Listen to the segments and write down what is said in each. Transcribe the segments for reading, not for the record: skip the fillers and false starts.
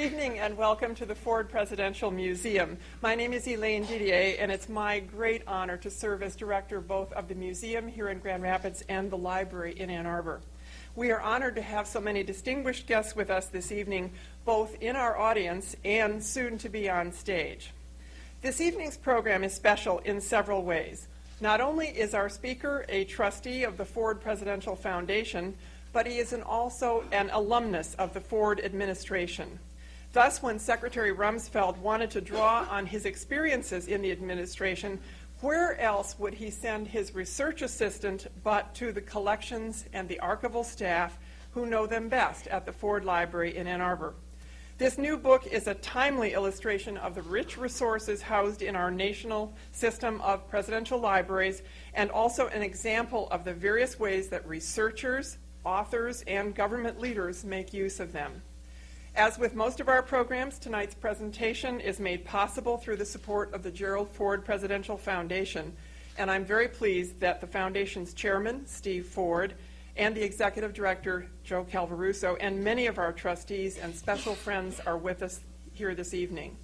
evening and welcome to the Ford Presidential Museum. My name is Elaine Didier, and it's my great honor to serve as director both of the museum here in Grand Rapids and the library in Ann Arbor. We are honored to have so many distinguished guests with us this evening, both in our audience and soon to be on stage. This evening's program is special in several ways. Not only is our speaker a trustee of the Ford Presidential Foundation, but he is also an alumnus of the Ford administration. Thus, when Secretary Rumsfeld wanted to draw on his experiences in the administration, where else would he send his research assistant but to the collections and the archival staff who know them best at the Ford Library in Ann Arbor? This new book is a timely illustration of the rich resources housed in our national system of presidential libraries, and also an example of the various ways that researchers, authors, and government leaders make use of them. As with most of our programs, tonight's presentation is made possible through the support of the Gerald Ford Presidential Foundation, and I'm very pleased that the Foundation's chairman, Steve Ford, and the executive director, Joe Calvaruso, and many of our trustees and special friends are with us here this evening.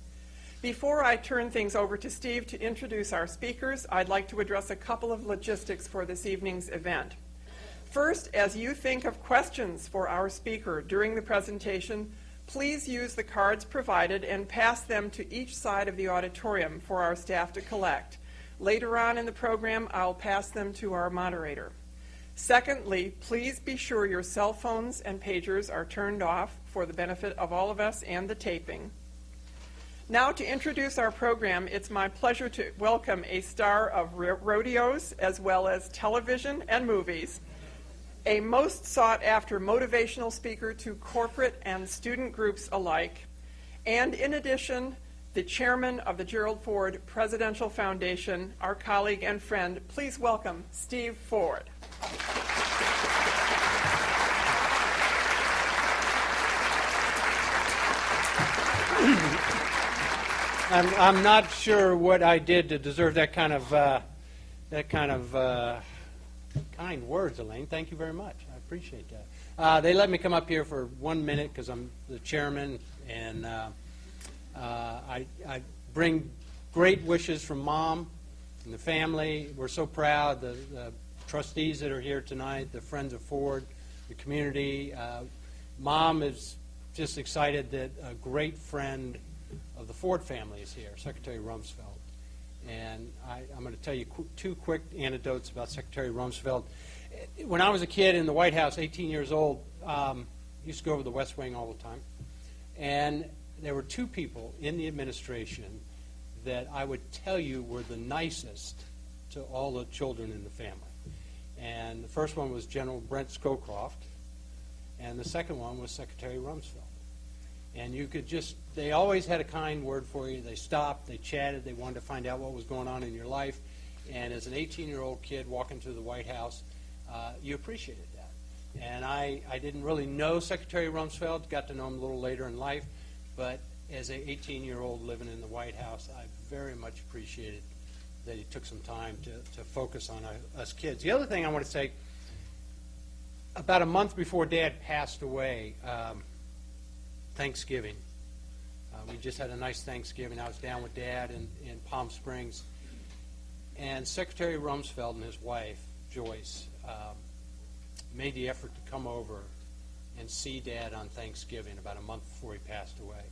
Before I turn things over to Steve to introduce our speakers, I'd like to address a couple of logistics for this evening's event. First, as you think of questions for our speaker during the presentation, please use the cards provided and pass them to each side of the auditorium for our staff to collect. Later on in the program, I'll pass them to our moderator. Secondly, please be sure your cell phones and pagers are turned off for the benefit of all of us and the taping. Now, to introduce our program, it's my pleasure to welcome a star of rodeos as well as television and movies, a most sought-after motivational speaker to corporate and student groups alike, and in addition, the chairman of the Gerald Ford Presidential Foundation, our colleague and friend. Please welcome Steve Ford. I'm not sure what I did to deserve that kind of kind words, Elaine. Thank you very much. I appreciate that. They let me come up here for 1 minute because I'm the chairman, and I bring great wishes from Mom and the family. We're so proud, the trustees that are here tonight, the Friends of Ford, the community. Mom is just excited that a great friend of the Ford family is here, Secretary Rumsfeld. And I'm going to tell you two quick anecdotes about Secretary Rumsfeld. When I was a kid in the White House, 18 years old, I used to go over the West Wing all the time. And there were two people in the administration that I would tell you were the nicest to all the children in the family. And the first one was General Brent Scowcroft, and the second one was Secretary Rumsfeld. And you could just, they always had a kind word for you. They stopped, they chatted, they wanted to find out what was going on in your life. And as an 18-year-old kid walking through the White House, you appreciated that. And I didn't really know Secretary Rumsfeld, got to know him a little later in life, but as an 18-year-old living in the White House, I very much appreciated that he took some time to focus on us kids. The other thing I want to say, about a month before Dad passed away, Thanksgiving. We just had a nice Thanksgiving. I was down with Dad in Palm Springs. And Secretary Rumsfeld and his wife, Joyce, made the effort to come over and see Dad on Thanksgiving about a month before he passed away.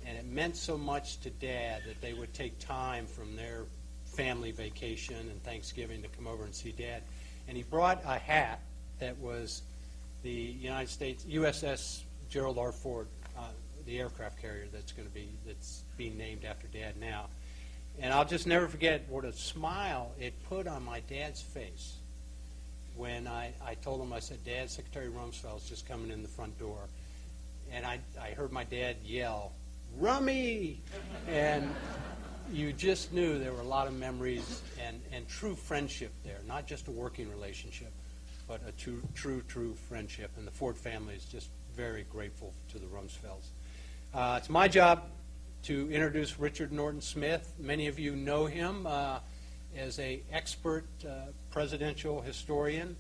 And it meant so much to Dad that they would take time from their family vacation and Thanksgiving to come over and see Dad. And he brought a hat that was the United States USS Gerald R. Ford, the aircraft carrier that's being named after Dad now. And I'll just never forget what a smile it put on my dad's face when I told him, I said, Dad, Secretary Rumsfeld's just coming in the front door. And I heard my dad yell, Rummy! And you just knew there were a lot of memories and true friendship there, not just a working relationship, but a true friendship. And the Ford family is just very grateful to the Rumsfelds. It's my job to introduce Richard Norton Smith. Many of you know him as an expert presidential historian.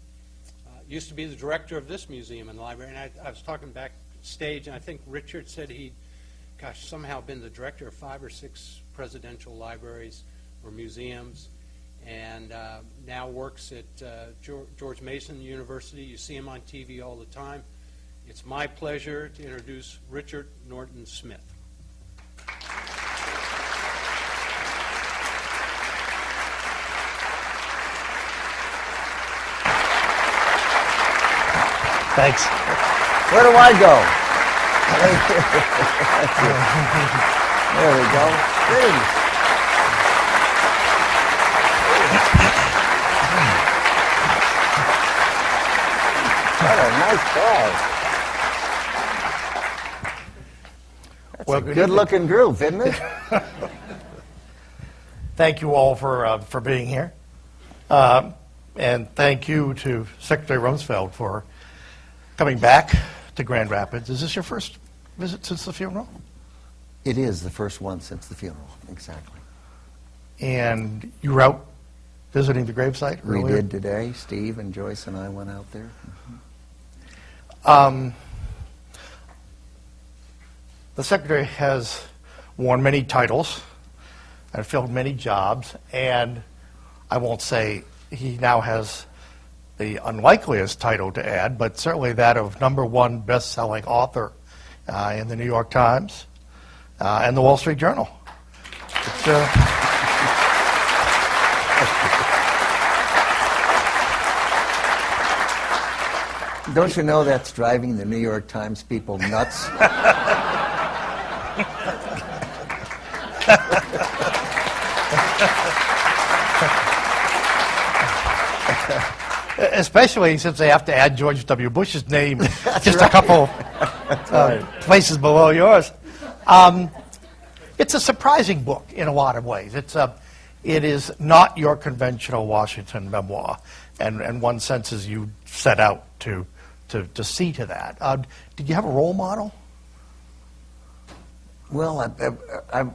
Used to be the director of this museum in the library. And I was talking backstage, and I think Richard said he somehow been the director of 5 or 6 presidential libraries or museums, and now works at George Mason University. You see him on TV all the time. It's my pleasure to introduce Richard Norton Smith. Thanks. Where do I go? There we go. Greetings. What a nice crowd. That's a good-looking group, isn't it? Thank you all for being here. And thank you to Secretary Rumsfeld for coming back to Grand Rapids. Is this your first visit since the funeral? It is the first one since the funeral, exactly. And you were out visiting the gravesite earlier? We did today. Steve and Joyce and I went out there. The Secretary has worn many titles and filled many jobs, and I won't say he now has the unlikeliest title to add, but certainly that of #1 best-selling author in the New York Times and the Wall Street Journal. Don't you know that's driving the New York Times people nuts? Especially since they have to add George W. Bush's name just a couple places below yours. It's a surprising book in a lot of ways. It is not your conventional Washington memoir, and one senses you set out to see to that. Did you have a role model? Well,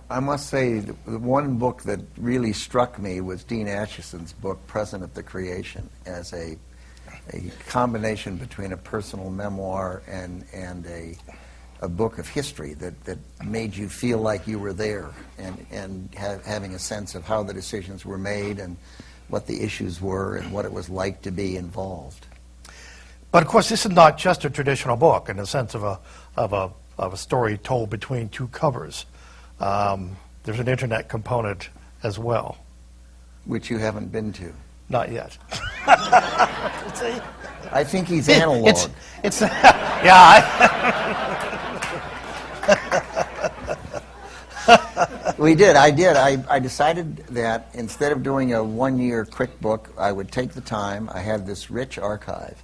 I must say the one book that really struck me was Dean Acheson's book, Present at the Creation, as a combination between a personal memoir and a book of history that made you feel like you were there and having a sense of how the decisions were made and what the issues were and what it was like to be involved. But of course, this is not just a traditional book in the sense of a story told between 2 covers. There's an internet component as well. Which you haven't been to. Not yet. I think he's analog. We did. I did. I decided that instead of doing a 1-year quick book, I would take the time. I had this rich archive.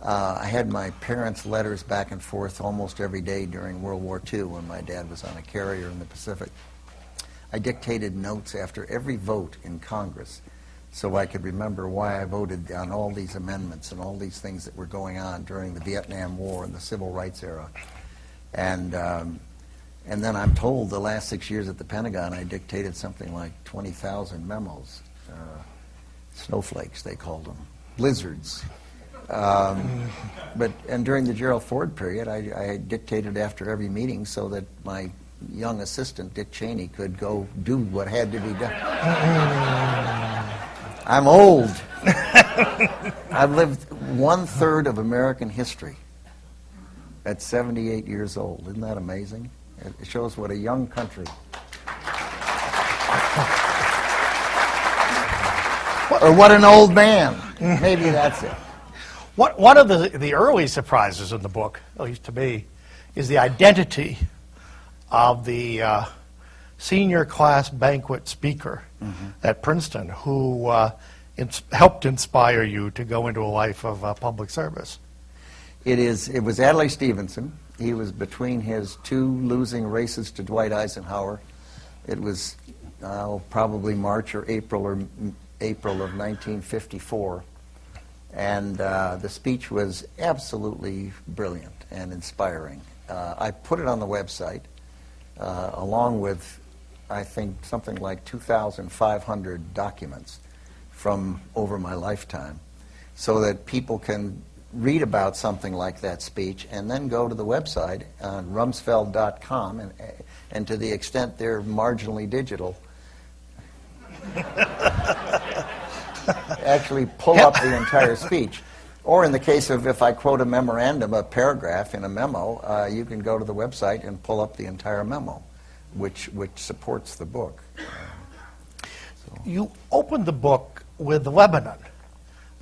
I had my parents' letters back and forth almost every day during World War II when my dad was on a carrier in the Pacific. I dictated notes after every vote in Congress so I could remember why I voted on all these amendments and all these things that were going on during the Vietnam War and the Civil Rights era. And then I'm told the last 6 years at the Pentagon I dictated something like 20,000 memos. Snowflakes, they called them. Blizzards. And during the Gerald Ford period, I dictated after every meeting so that my young assistant, Dick Cheney, could go do what had to be done. I'm old. I've lived 1/3 of American history at 78 years old. Isn't that amazing? It shows what a young country. Or what an old man. Maybe that's it. One of the early surprises in the book, at least to me, is the identity of the senior class banquet speaker at Princeton who helped inspire you to go into a life of public service. It was Adlai Stevenson. He was between his 2 losing races to Dwight Eisenhower. It was probably March or April of 1954. And the speech was absolutely brilliant and inspiring. I put it on the website along with, I think, something like 2,500 documents from over my lifetime so that people can read about something like that speech and then go to the website on rumsfeld.com and to the extent they're marginally digital, actually pull up the entire speech. Or in the case of if I quote a memorandum, a paragraph in a memo, you can go to the website and pull up the entire memo, which supports the book. You opened the book with Lebanon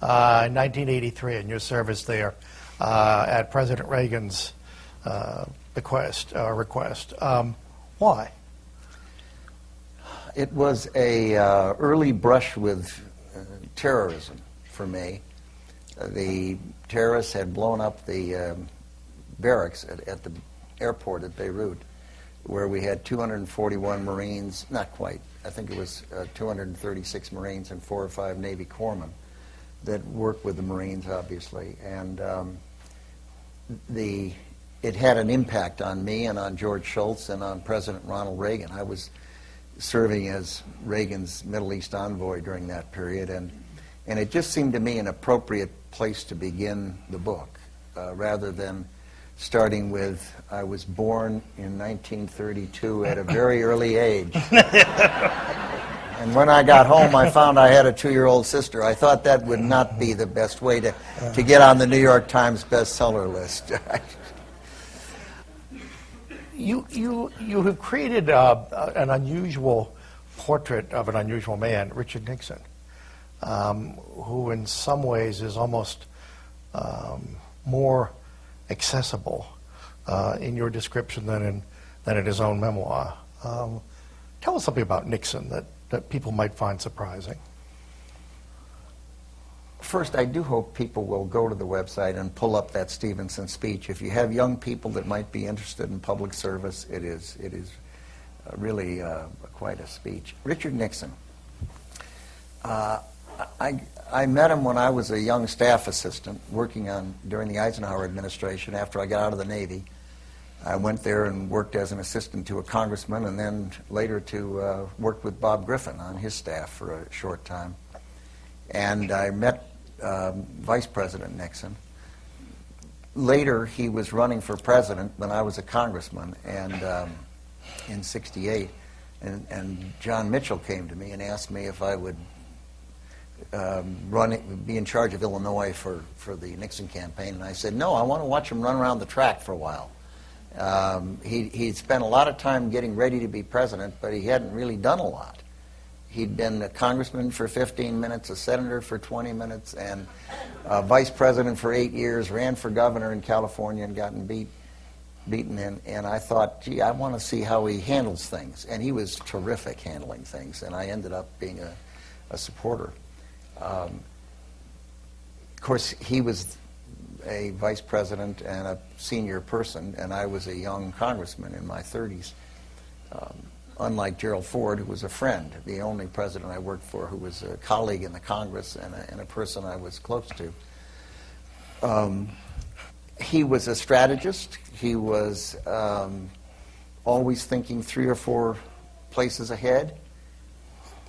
in 1983 in your service there at President Reagan's request. Why? It was a early brush with terrorism for me. The terrorists had blown up the barracks at the airport at Beirut, where we had 241 Marines, not quite, I think it was 236 Marines and 4 or 5 Navy corpsmen that worked with the Marines, obviously. And it had an impact on me and on George Shultz and on President Ronald Reagan. I was serving as Reagan's Middle East envoy during that period, and it just seemed to me an appropriate place to begin the book, rather than starting with, I was born in 1932 at a very early age. And when I got home, I found I had a 2-year-old sister. I thought that would not be the best way to get on the New York Times bestseller list. You have created an unusual portrait of an unusual man, Richard Nixon, who in some ways is almost more accessible in your description than in his own memoir. Tell us something about Nixon that people might find surprising. First, I do hope people will go to the website and pull up that Stevenson speech. If you have young people that might be interested in public service, it is really quite a speech. Richard Nixon. I met him when I was a young staff assistant working during the Eisenhower administration. After I got out of the Navy, I went there and worked as an assistant to a congressman, and then later to work with Bob Griffin on his staff for a short time. And I met Vice President Nixon. Later, he was running for president when I was a congressman, and in '68, and John Mitchell came to me and asked me if I would be in charge of Illinois for the Nixon campaign, and I said, no, I want to watch him run around the track for a while. He'd spent a lot of time getting ready to be president, but he hadn't really done a lot. He'd been a congressman for 15 minutes, a senator for 20 minutes, and vice president for 8 years, ran for governor in California and gotten beaten in. And I thought, gee, I want to see how he handles things. And he was terrific handling things, and I ended up being a supporter. Of course, he was a vice president and a senior person, and I was a young congressman in my 30s. Unlike Gerald Ford, who was a friend, the only president I worked for who was a colleague in the Congress and a person I was close to. He was a strategist. He was always thinking 3 or 4 places ahead.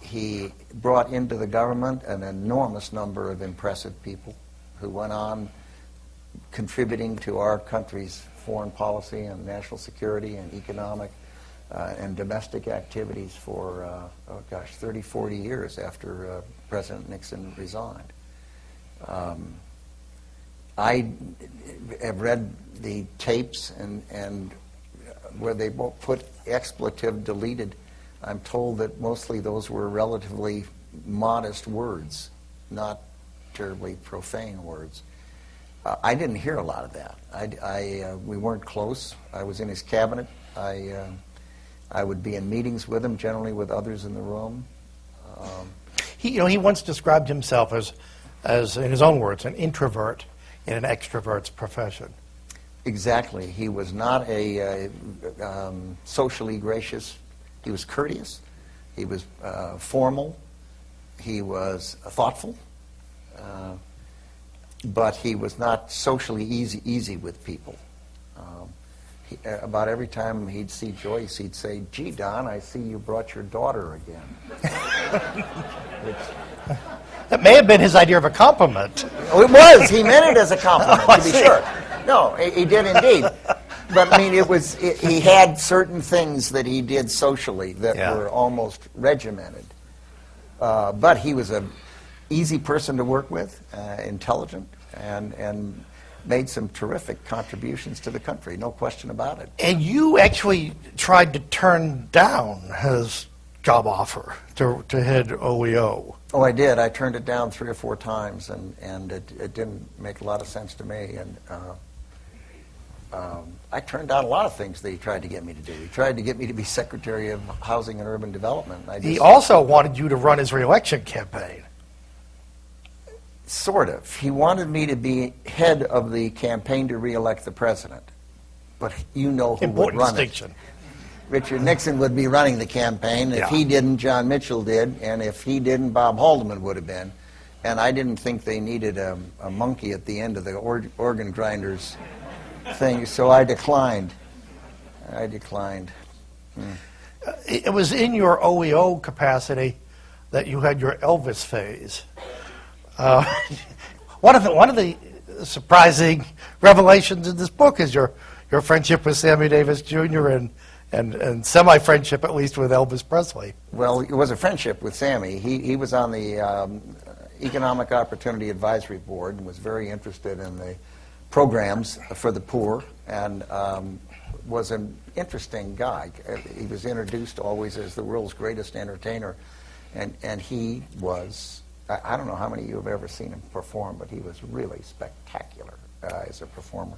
He brought into the government an enormous number of impressive people who went on contributing to our country's foreign policy and national security and economic and domestic activities for, 30, 40 years after President Nixon resigned. I have read the tapes and where they both put expletive deleted. I'm told that mostly those were relatively modest words, not terribly profane words. I didn't hear a lot of that. We weren't close. I was in his cabinet. I would be in meetings with him, generally with others in the room. He once described himself as, in his own words, an introvert in an extrovert's profession. Exactly. He was not a socially gracious. He was courteous. He was formal. He was thoughtful. But he was not socially easy with people. About every time he'd see Joyce, he'd say, "Gee, Don, I see you brought your daughter again." That may have been his idea of a compliment. It was. He meant it as a compliment, to be sure. No, he did indeed. But I mean, he had certain things that he did socially that were almost regimented. But he was an easy person to work with, intelligent, and made some terrific contributions to the country, no question about it. And you actually tried to turn down his job offer to head OEO. Oh, I did. I turned it down 3 or 4 times, and it didn't make a lot of sense to me. And I turned down a lot of things that he tried to get me to do. He tried to get me to be Secretary of Housing and Urban Development. He also wanted you to run his reelection campaign. Sort of. He wanted me to be head of the campaign to re-elect the president. But you know who would run distinction. it. Richard Nixon would be running the campaign. If he didn't, John Mitchell did. And if he didn't, Bob Haldeman would have been. And I didn't think they needed a monkey at the end of the organ grinders thing, so I declined. It was in your OEO capacity that you had your Elvis phase. One of the surprising revelations in this book is your friendship with Sammy Davis Jr. and semi-friendship, at least, with Elvis Presley. Well, it was a friendship with Sammy. He was on the Economic Opportunity Advisory Board and was very interested in the programs for the poor, and was an interesting guy. He was introduced always as the world's greatest entertainer, and he was, I don't know how many of you have ever seen him perform, but he was really spectacular as a performer.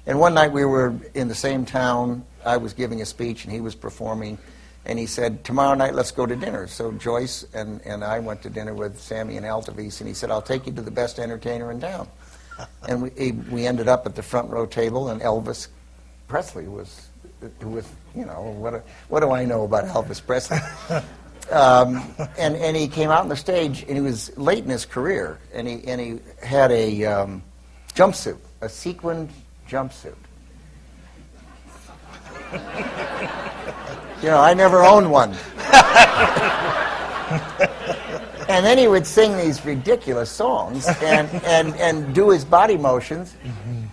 And one night we were in the same town. I was giving a speech and he was performing, and he said, tomorrow night let's go to dinner. So Joyce and I went to dinner with Sammy and Altavis, and he said, I'll take you to the best entertainer in town. And we ended up at the front row table, and Elvis Presley was, you know, what do I know about Elvis Presley? And he came out on the stage, and he was late in his career, and he had a jumpsuit, a sequined jumpsuit. You know, I never owned one. And then he would sing these ridiculous songs and do his body motions,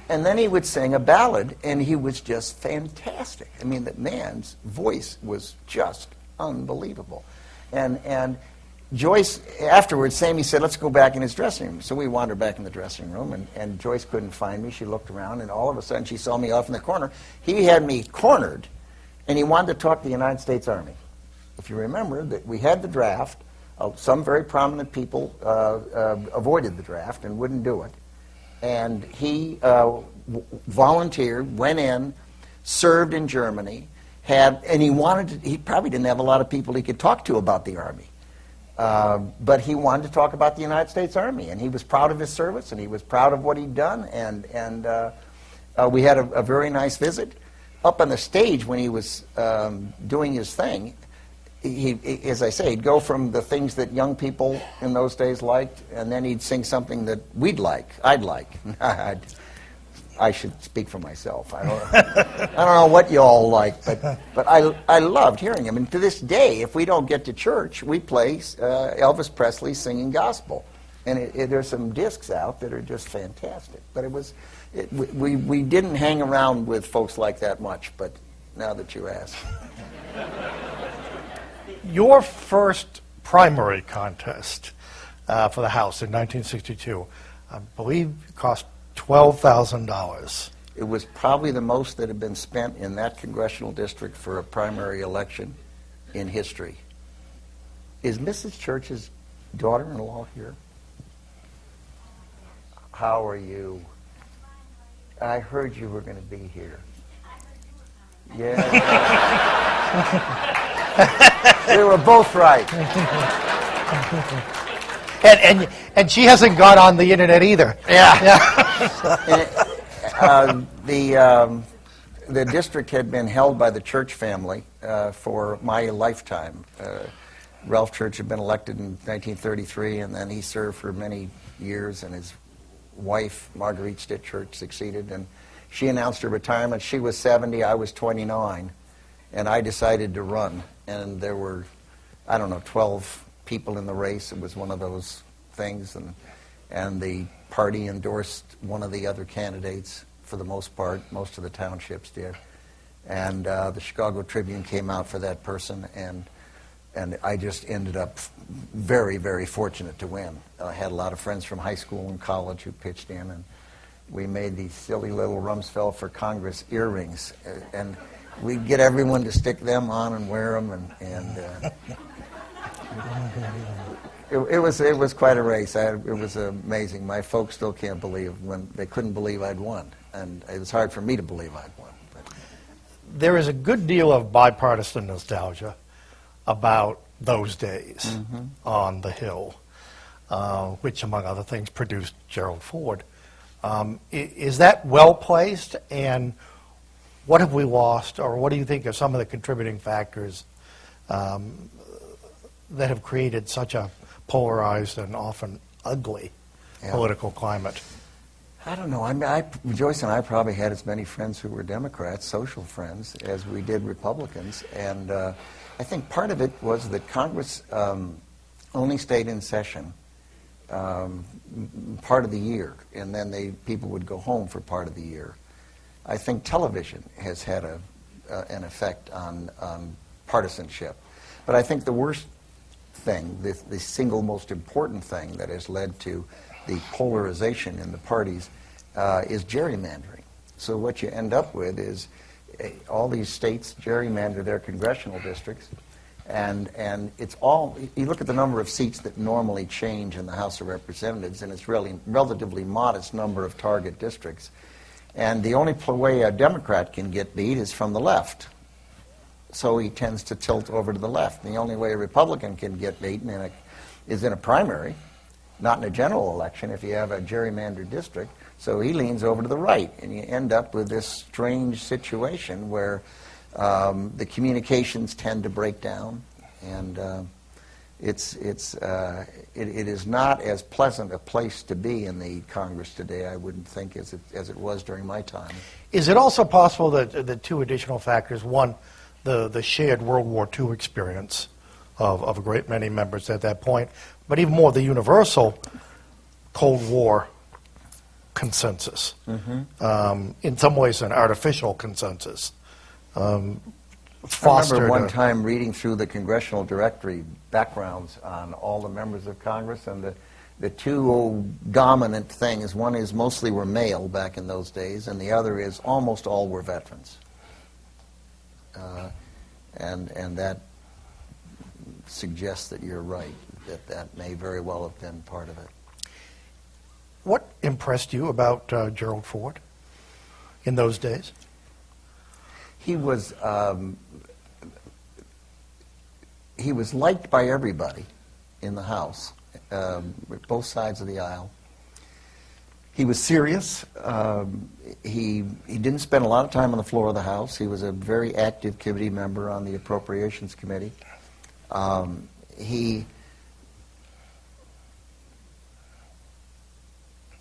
and then he would sing a ballad, and he was just fantastic. I mean, that man's voice was just unbelievable. And Joyce, afterwards, Sammy said, let's go back in his dressing room. So we wandered back in the dressing room, and Joyce couldn't find me. She looked around, and all of a sudden she saw me off in the corner. He had me cornered, and he wanted to talk to the United States Army. If you remember that we had the draft, some very prominent people avoided the draft and wouldn't do it. And he volunteered, went in, served in Germany, and he probably didn't have a lot of people he could talk to about the Army. But he wanted to talk about the United States Army, and he was proud of his service, and he was proud of what he'd done, and we had a very nice visit. Up on the stage when he was doing his thing, he, as I say, he'd go from the things that young people in those days liked, and then he'd sing something that we'd like, I'd like. I should speak for myself. I don't know what you all like, but I loved hearing him. And to this day, if we don't get to church, we play Elvis Presley singing gospel. And there's some discs out that are just fantastic. But we didn't hang around with folks like that much, but now that you ask. Your first primary contest for the House in 1962, I believe, cost $12,000. It was probably the most that had been spent in that congressional district for a primary election in history. Is Mrs. Church's daughter-in-law here? How are you? I heard you were going to be here. Yeah. We were both right. And she hasn't gone on the internet either. Yeah. The district had been held by the Church family for my lifetime. Ralph Church had been elected in 1933, and then he served for many years, and his wife, Marguerite Stitt Church, succeeded, and she announced her retirement. She was 70, I was 29, and I decided to run. And there were, I don't know, 12 people in the race. It was one of those things, and the party endorsed one of the other candidates for the most part. Most of the townships did. And the Chicago Tribune came out for that person, and I just ended up very, very fortunate to win. I had a lot of friends from high school and college who pitched in, and we made these silly little Rumsfeld for Congress earrings, and we'd get everyone to stick them on and wear them, and it was quite a race. It was amazing. My folks still can't believe when they couldn't believe I'd won, and it was hard for me to believe I'd won. But There is a good deal of bipartisan nostalgia about those days on the Hill, which, among other things, produced Gerald Ford. Is that well placed, and what have we lost, or what do you think are some of the contributing factors that have created such a polarized and often ugly political climate? I don't know. Joyce and I probably had as many friends who were Democrats, social friends, as we did Republicans, and I think part of it was that Congress only stayed in session part of the year, and then people would go home for part of the year. I think television has had an effect on partisanship. But I think the worst thing, the single most important thing that has led to the polarization in the parties is gerrymandering. So what you end up with is all these states gerrymander their congressional districts, and it's all, you look at the number of seats that normally change in the House of Representatives, and it's really relatively modest number of target districts. And the only way a Democrat can get beat is from the left. So he tends to tilt over to the left. And the only way a Republican can get beaten is in a primary, not in a general election if you have a gerrymandered district. So he leans over to the right, and you end up with this strange situation where the communications tend to break down, and it is not as pleasant a place to be in the Congress today, I wouldn't think, as it was during my time. Is it also possible that the two additional factors, one, the shared World War II experience of a great many members at that point, but even more the universal Cold War consensus, in some ways an artificial consensus, I remember one time reading through the congressional directory backgrounds on all the members of Congress, and the two dominant things, one is mostly were male back in those days, and the other is almost all were veterans. And that suggests that you're right, that may very well have been part of it. What impressed you about Gerald Ford in those days? He was liked by everybody in the House, both sides of the aisle. He was serious. He didn't spend a lot of time on the floor of the House. He was a very active committee member on the Appropriations Committee.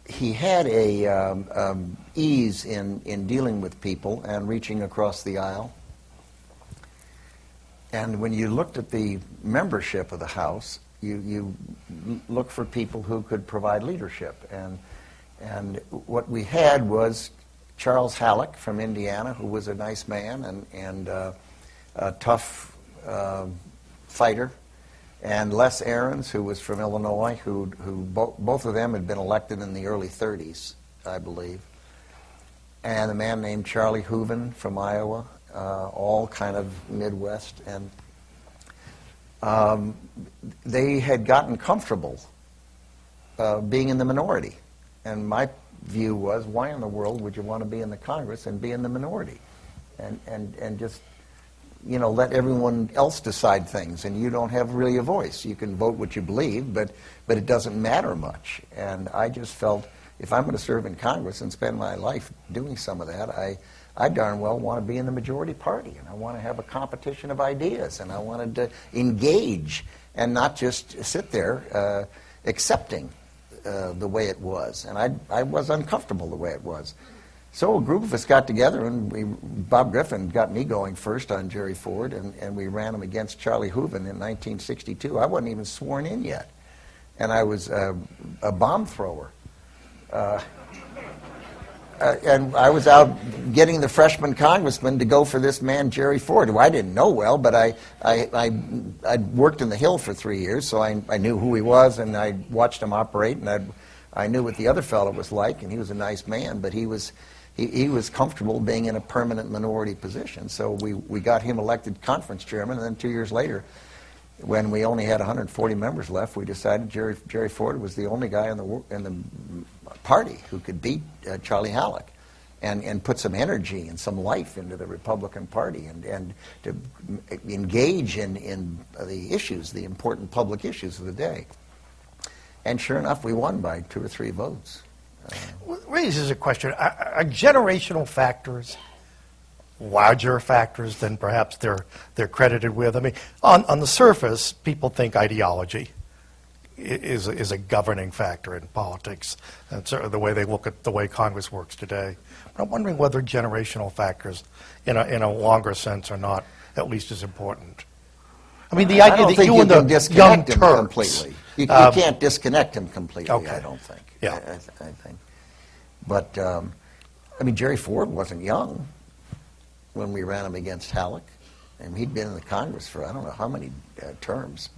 He had a ease in dealing with people and reaching across the aisle. And when you looked at the membership of the House, you look for people who could provide leadership. And what we had was Charles Halleck from Indiana, who was a nice man and a tough fighter, and Les Ahrens, who was from Illinois, who both of them had been elected in the early 30s, I believe, and a man named Charlie Hooven from Iowa, all kind of Midwest, and they had gotten comfortable being in the minority. And my view was, why in the world would you want to be in the Congress and be in the minority? And just, you know, let everyone else decide things, and you don't have really a voice. You can vote what you believe, but it doesn't matter much. And I just felt, if I'm going to serve in Congress and spend my life doing some of that, I darn well want to be in the majority party, and I want to have a competition of ideas, and I wanted to engage and not just sit there accepting the way it was. And I was uncomfortable the way it was. So a group of us got together, and Bob Griffin got me going first on Jerry Ford, and we ran him against Charlie Hooven in 1962. I wasn't even sworn in yet. and I was a bomb thrower. And I was out getting the freshman congressman to go for this man, Jerry Ford, who I didn't know well, but I'd worked in the Hill for 3 years, so I knew who he was, and I watched him operate, and I knew what the other fellow was like, and he was a nice man, but he was comfortable being in a permanent minority position. So we got him elected conference chairman, and then 2 years later, when we only had 140 members left, we decided Jerry Ford was the only guy in the party who could beat Charlie Halleck and put some energy and some life into the Republican Party and to engage in the issues, the important public issues of the day. And sure enough, we won by 2 or 3 votes. Raises a question. Are generational factors larger factors than perhaps they're credited with? I mean, on the surface, people think ideology is a governing factor in politics, and certainly the way they look at the way Congress works today. But I'm wondering whether generational factors, in a longer sense, are not at least as important. I mean, the idea that you and the Young Turks completely. You can't disconnect him completely. Okay. I don't think. Yeah. I think. But I mean, Jerry Ford wasn't young when we ran him against Halleck, and he'd been in the Congress for I don't know how many terms.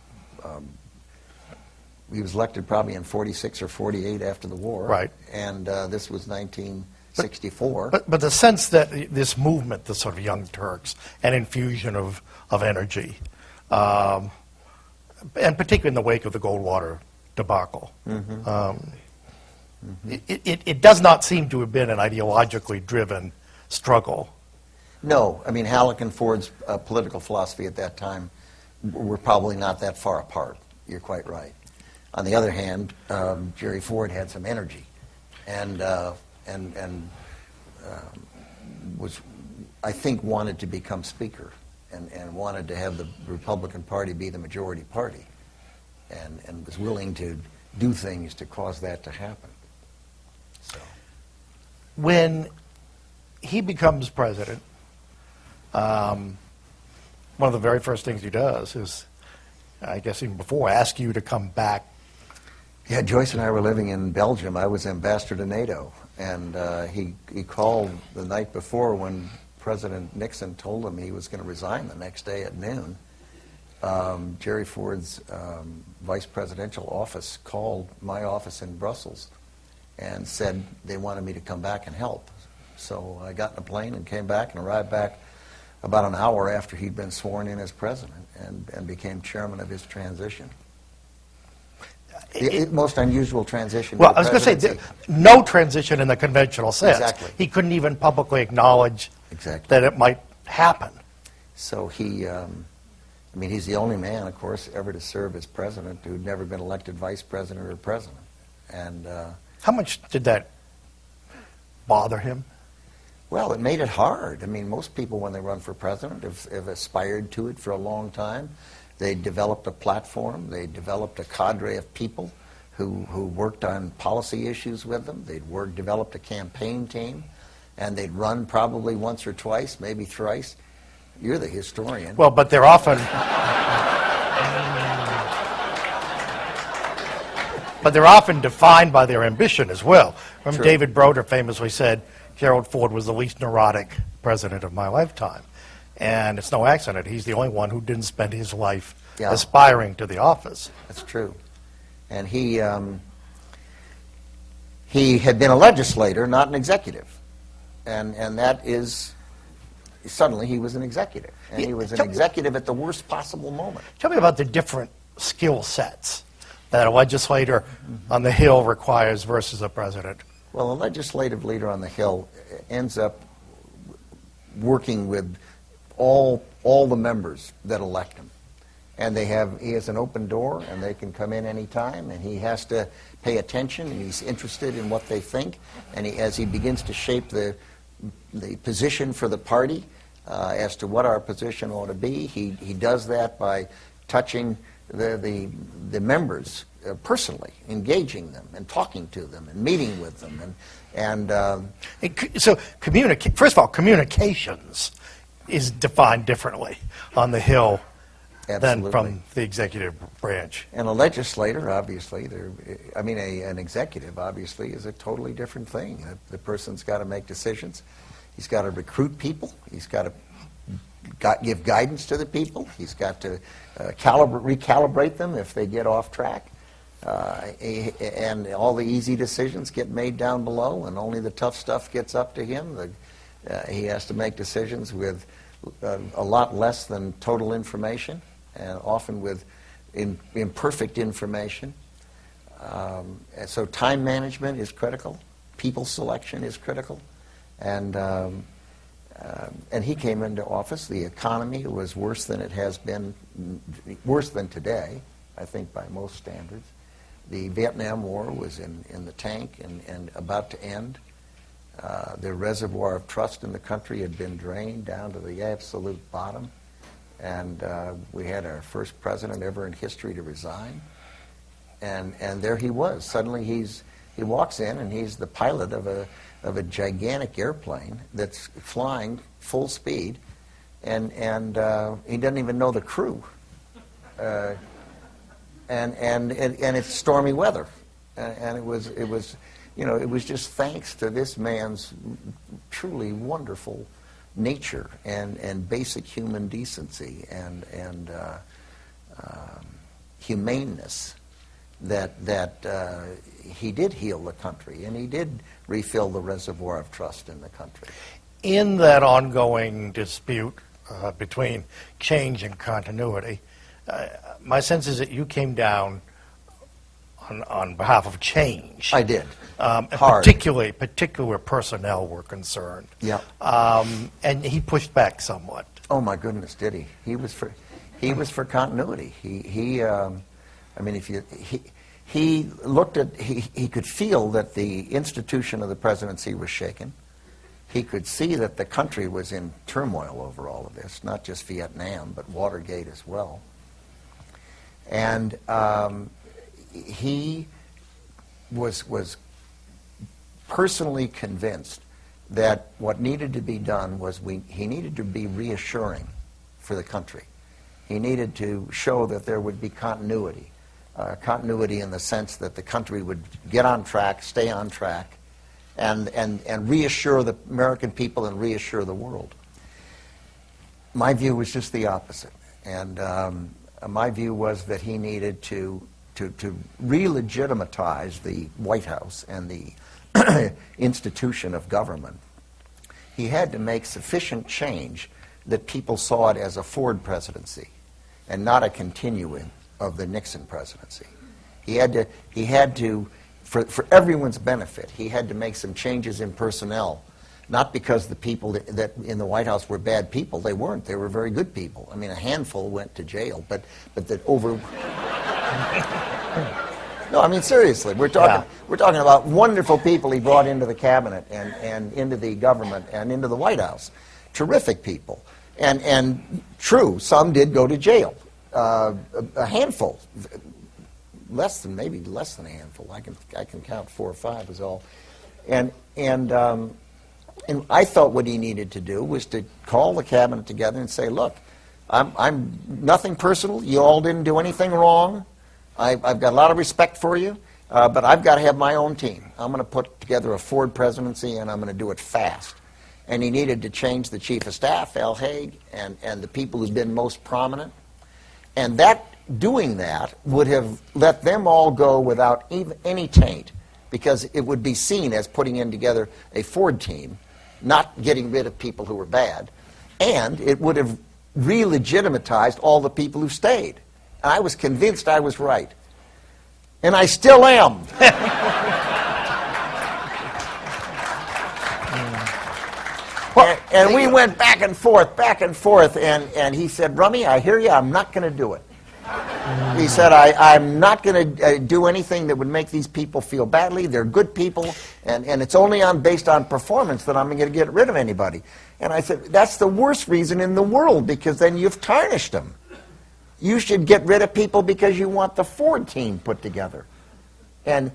He was elected probably in 46 or 48 after the war. Right. And this was 1964. But the sense that this movement, the sort of Young Turks, an infusion of energy, and particularly in the wake of the Goldwater debacle, it does not seem to have been an ideologically driven struggle. No. I mean, Halleck and Ford's political philosophy at that time were probably not that far apart. You're quite right. On the other hand, Jerry Ford had some energy, and was, I think, wanted to become Speaker, and wanted to have the Republican Party be the majority party, and was willing to do things to cause that to happen. So, when he becomes president, one of the very first things he does is, I guess even before, ask you to come back. Yeah, Joyce and I were living in Belgium. I was ambassador to NATO, and he called the night before when President Nixon told him he was going to resign the next day at noon. Jerry Ford's vice presidential office called my office in Brussels and said they wanted me to come back and help. So I got in a plane and came back and arrived back about an hour after he'd been sworn in as president and became chairman of his transition. The most unusual transition. Well, I was going to say, no transition in the conventional sense. Exactly. He couldn't even publicly acknowledge that it might happen. So he, I mean, he's the only man, of course, ever to serve as president who'd never been elected vice president or president. And how much did that bother him? Well, it made it hard. I mean, most people, when they run for president, have aspired to it for a long time. They developed a platform. They developed a cadre of people who worked on policy issues with them. They'd developed a campaign team, and they'd run probably once or twice, maybe thrice. You're the historian. Well, but they're often... but they're often defined by their ambition as well. Remember, David Broder famously said, Gerald Ford was the least neurotic president of my lifetime. And it's no accident. He's the only one who didn't spend his life aspiring to the office. That's true. And he had been a legislator, not an executive. And that is, suddenly he was an executive. And he was an executive at the worst possible moment. Tell me about the different skill sets that a legislator on the Hill requires versus a president. Well, a legislative leader on the Hill ends up working with all the members that elect him. And he has an open door, and they can come in any time, and he has to pay attention, and he's interested in what they think. And as he begins to shape the position for the party as to what our position ought to be, he does that by touching the members personally, engaging them and talking to them and meeting with them. So first of all, communications is defined differently on the Hill Absolutely. than from the executive branch. And a legislator, obviously, an executive, obviously, is a totally different thing. The person's got to make decisions. He's got to recruit people. He's got to give guidance to the people. He's got to recalibrate them if they get off track. And all the easy decisions get made down below, and only the tough stuff gets up to him. He has to make decisions with a lot less than total information, and often with imperfect information. And so time management is critical. People selection is critical. And he came into office. The economy was worse than it has been, worse than today, I think, by most standards. The Vietnam War was in the tank and about to end. The reservoir of trust in the country had been drained down to the absolute bottom. And we had our first president ever in history to resign. And there he was. Suddenly he walks in and he's the pilot of a gigantic airplane that's flying full speed, and he doesn't even know the crew. And it's stormy weather, and it was just thanks to this man's truly wonderful nature and basic human decency and humaneness that he did heal the country, and he did refill the reservoir of trust in the country. In that ongoing dispute between change and continuity, my sense is that you came down on behalf of change. I did. And Hard. particular personnel were concerned. Yeah. And he pushed back somewhat. Oh my goodness, did he? He was for continuity. He looked at, he could feel that the institution of the presidency was shaken. He could see that the country was in turmoil over all of this, not just Vietnam, but Watergate as well. And he was personally convinced that what needed to be done was he needed to be reassuring for the country. He needed to show that there would be continuity. Continuity in the sense that the country would get on track, stay on track, and reassure the American people and reassure the world. My view was just the opposite. And my view was that he needed to re-legitimatize the White House and the institution of government. He had to make sufficient change that people saw it as a Ford presidency and not a continuing of the Nixon presidency. He had to, for everyone's benefit, he had to make some changes in personnel, not because the people that in the White House were bad people. They weren't. They were very good people. I mean, a handful went to jail, but that over. No, I mean seriously, we're talking about wonderful people he brought into the cabinet and into the government and into the White House. Terrific people, and true, some did go to jail. A handful, maybe less than a handful. I can count 4 or 5 is all, and I thought what he needed to do was to call the cabinet together and say, look, I'm nothing personal. You all didn't do anything wrong. I've got a lot of respect for you, but I've got to have my own team. I'm going to put together a Ford presidency, and I'm going to do it fast. And he needed to change the chief of staff, Al Haig, and the people who've been most prominent. And doing that would have let them all go without even any taint, because it would be seen as putting in together a Ford team, not getting rid of people who were bad, and it would have re-legitimatized all the people who stayed. And I was convinced I was right. And I still am. And we went back and forth, and he said, Rummy, I hear you, I'm not going to do it. He said, I'm not going to do anything that would make these people feel badly. They're good people, and it's only based on performance that I'm going to get rid of anybody. And I said, that's the worst reason in the world, because then you've tarnished them. You should get rid of people because you want the Ford team put together. And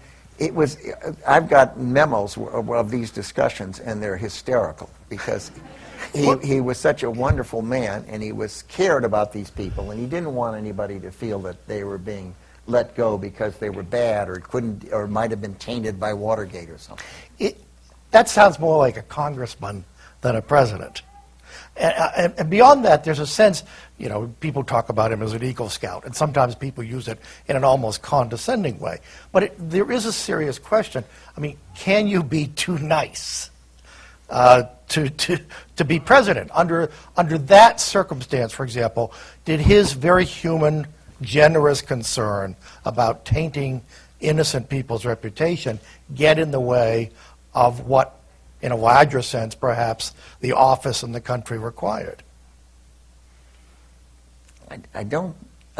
I've got memos of these discussions, and they're hysterical, because he was such a wonderful man, and he was cared about these people, and he didn't want anybody to feel that they were being let go because they were bad or couldn't or might have been tainted by Watergate or something. That sounds more like a congressman than a president. And beyond that, there's a sense, people talk about him as an Eagle Scout, and sometimes people use it in an almost condescending way. But there is a serious question. I mean, can you be too nice to be president? Under that circumstance, for example, did his very human, generous concern about tainting innocent people's reputation get in the way of what, in a larger sense, perhaps, the office and the country required? I don't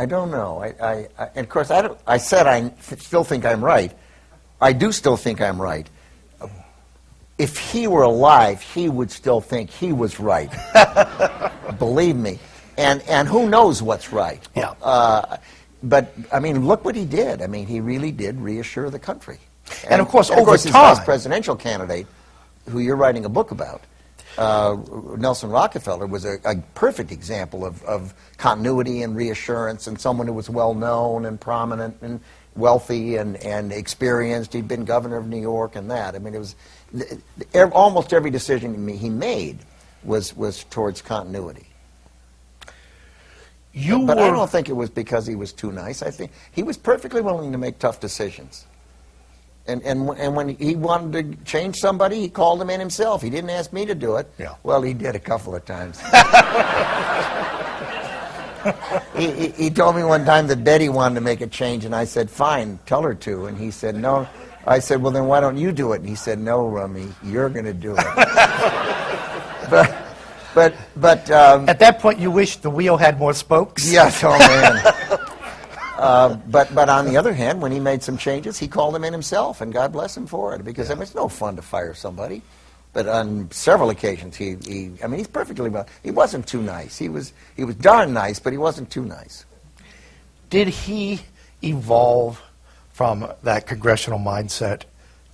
know. And of course, I said I still think I'm right. I do still think I'm right. If he were alive, he would still think he was right. Believe me. And who knows what's right? Yeah. But I mean, look what he did. I mean, he really did reassure the country. And of course, his over vice time, presidential candidate, who you're writing a book about, Nelson Rockefeller, was a perfect example of continuity and reassurance, and someone who was well known and prominent and wealthy and experienced. He'd been governor of New York and that. I mean, it was almost every decision he made was towards continuity. But I don't think it was because he was too nice. I think he was perfectly willing to make tough decisions. And when he wanted to change somebody, he called him in himself. He didn't ask me to do it. Yeah. Well, he did a couple of times. He told me one time that Betty wanted to make a change, and I said, fine, tell her to. And he said, no. I said, well, then why don't you do it? And he said, no, Rummy, you're going to do it. But at that point, you wish the wheel had more spokes? Yes, oh man. But on the other hand, when he made some changes, he called him in himself, and God bless him for it, because it's no fun to fire somebody. But on several occasions, he's perfectly well. He wasn't too nice. He was darn nice, but he wasn't too nice. Did he evolve from that congressional mindset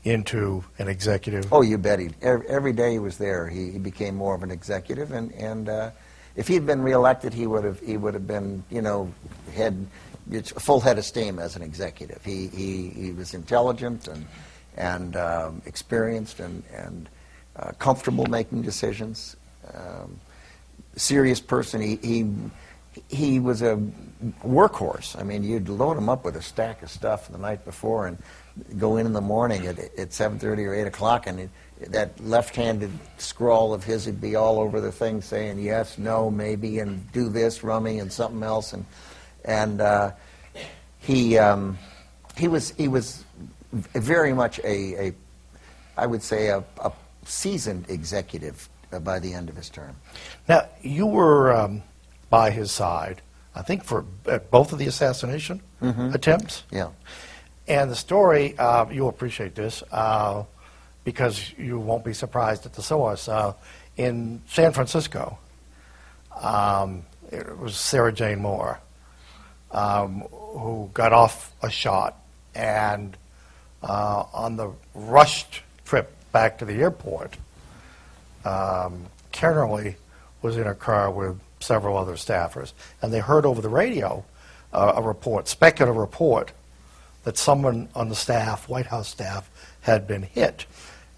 into an executive? Oh, you bet. Every day he was there, he became more of an executive, and if he had been reelected, he would have been, had a full head of steam as an executive. He was intelligent and experienced and comfortable making decisions. Serious person. He was a workhorse. I mean, you'd load him up with a stack of stuff the night before and go in the morning at 7:30 or 8 o'clock, and that left-handed scrawl of his would be all over the thing saying yes, no, maybe, and do this, Rummy, and something else. And he was very much I would say a seasoned executive by the end of his term. Now, you were by his side, I think, for both of the assassination attempts. Yeah. And the story, you'll appreciate this, because you won't be surprised at the source. In San Francisco, it was Sarah Jane Moore who got off a shot, and on the rushed trip back to the airport, Kennerly was in a car with several other staffers, and they heard over the radio a report, speculative report, that someone on the staff, White House staff, had been hit.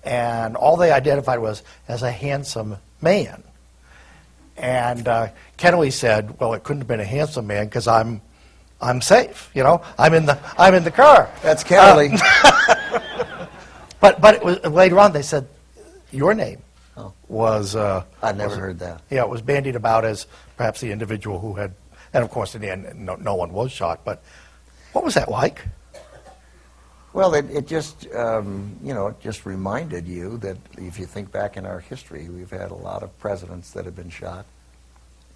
And all they identified was as a handsome man. And Kennerly said, well, it couldn't have been a handsome man because I'm safe, I'm in the car. That's Kennerly. But it was, later on they said your name was... I'd never heard that. Yeah, it was bandied about as perhaps the individual who had... And of course, in the end, no one was shot. But what was that like? Well, it just, it just reminded you that if you think back in our history, we've had a lot of presidents that have been shot.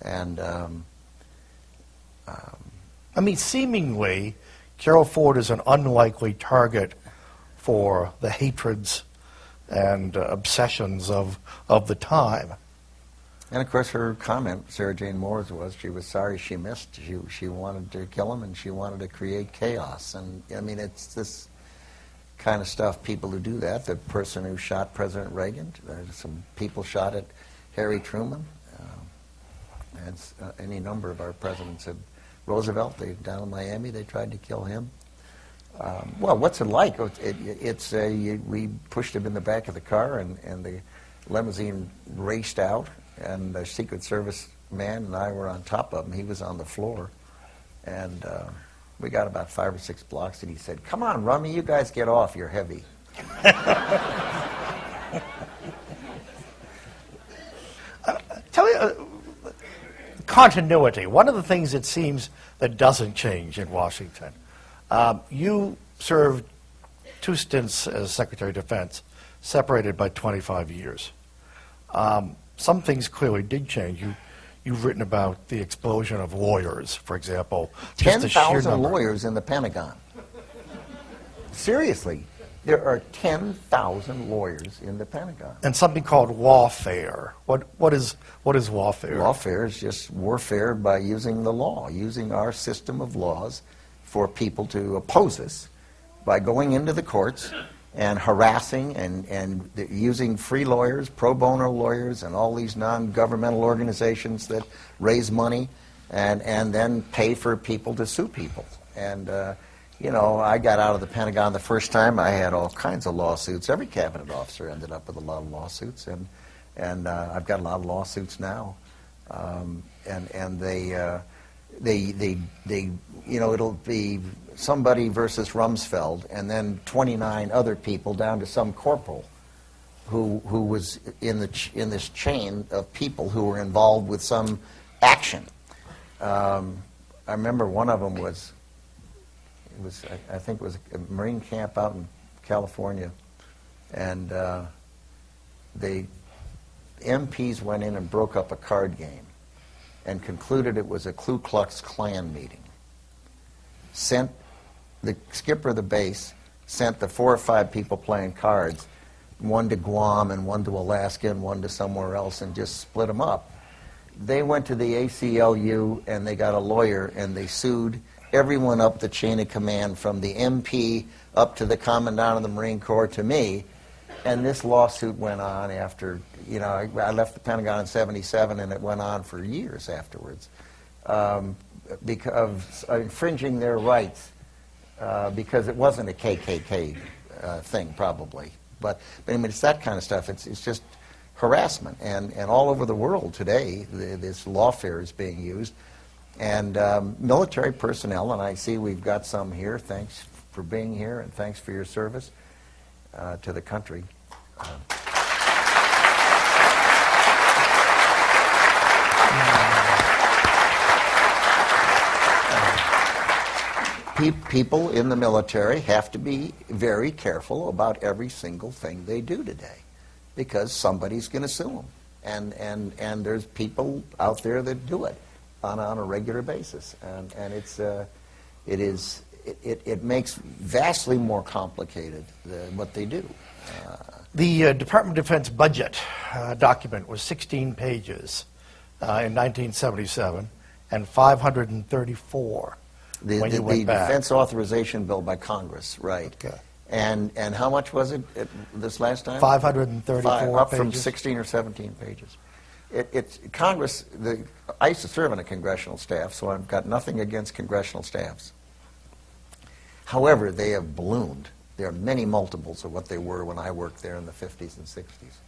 And, seemingly, Gerald Ford is an unlikely target for the hatreds and obsessions of the time. And of course, her comment, Sarah Jane Moore's, was she was sorry she missed. She wanted to kill him, and she wanted to create chaos. And it's this kind of stuff. People who do that. The person who shot President Reagan. Some people shot at Harry Truman, and any number of our presidents have. Roosevelt, down in Miami, they tried to kill him. Well, what's it like? We pushed him in the back of the car, and the limousine raced out, and the Secret Service man and I were on top of him. He was on the floor, and we got about 5 or 6 blocks, and he said, "Come on, Rummy, you guys get off. You're heavy." Tell me, continuity. One of the things it seems that doesn't change in Washington. You served 2 stints as Secretary of Defense, separated by 25 years. Some things clearly did change. You've written about the explosion of lawyers, for example. 10,000 lawyers in the Pentagon. Seriously, there are 10,000 lawyers in the Pentagon. And something called lawfare. What is lawfare? Lawfare is just warfare by using the law, using our system of laws for people to oppose us by going into the courts and harassing and using free lawyers, pro bono lawyers, and all these non-governmental organizations that raise money and then pay for people to sue people. And you know, I got out of the Pentagon the first time. I had all kinds of lawsuits. Every cabinet officer ended up with a lot of lawsuits, and I've got a lot of lawsuits now. And they you know, it'll be somebody versus Rumsfeld, and then 29 other people down to some corporal who was in this chain of people who were involved with some action. I remember one of them was. I think it was a Marine camp out in California, and the MPs went in and broke up a card game and concluded it was a Ku Klux Klan meeting. Sent the skipper of the base, sent the 4 or 5 people playing cards, one to Guam and one to Alaska and one to somewhere else, and just split them up. They went to the ACLU and they got a lawyer and they sued everyone up the chain of command, from the MP up to the Commandant of the Marine Corps to me. And this lawsuit went on after, you know, I left the Pentagon in '77, and it went on for years afterwards because of infringing their rights, because it wasn't a KKK thing, probably. But I mean, it's that kind of stuff. It's just harassment. And all over the world today, this lawfare is being used. And military personnel, and I see we've got some here. Thanks for being here, and thanks for your service to the country. People in the military have to be very careful about every single thing they do today, because somebody's going to sue them, and there's people out there that do it on a regular basis, and it makes vastly more complicated what they do. The Department of Defense budget document was 16 pages in 1977 and 534 when you went back. Defense Authorization Bill by Congress, right? Okay. And how much was it this last time? 534 up pages. from 16 or 17 pages. It's Congress. I used to serve on a congressional staff, so I've got nothing against congressional staffs. However, they have ballooned. There are many multiples of what they were when I worked there in the 50s and 60s.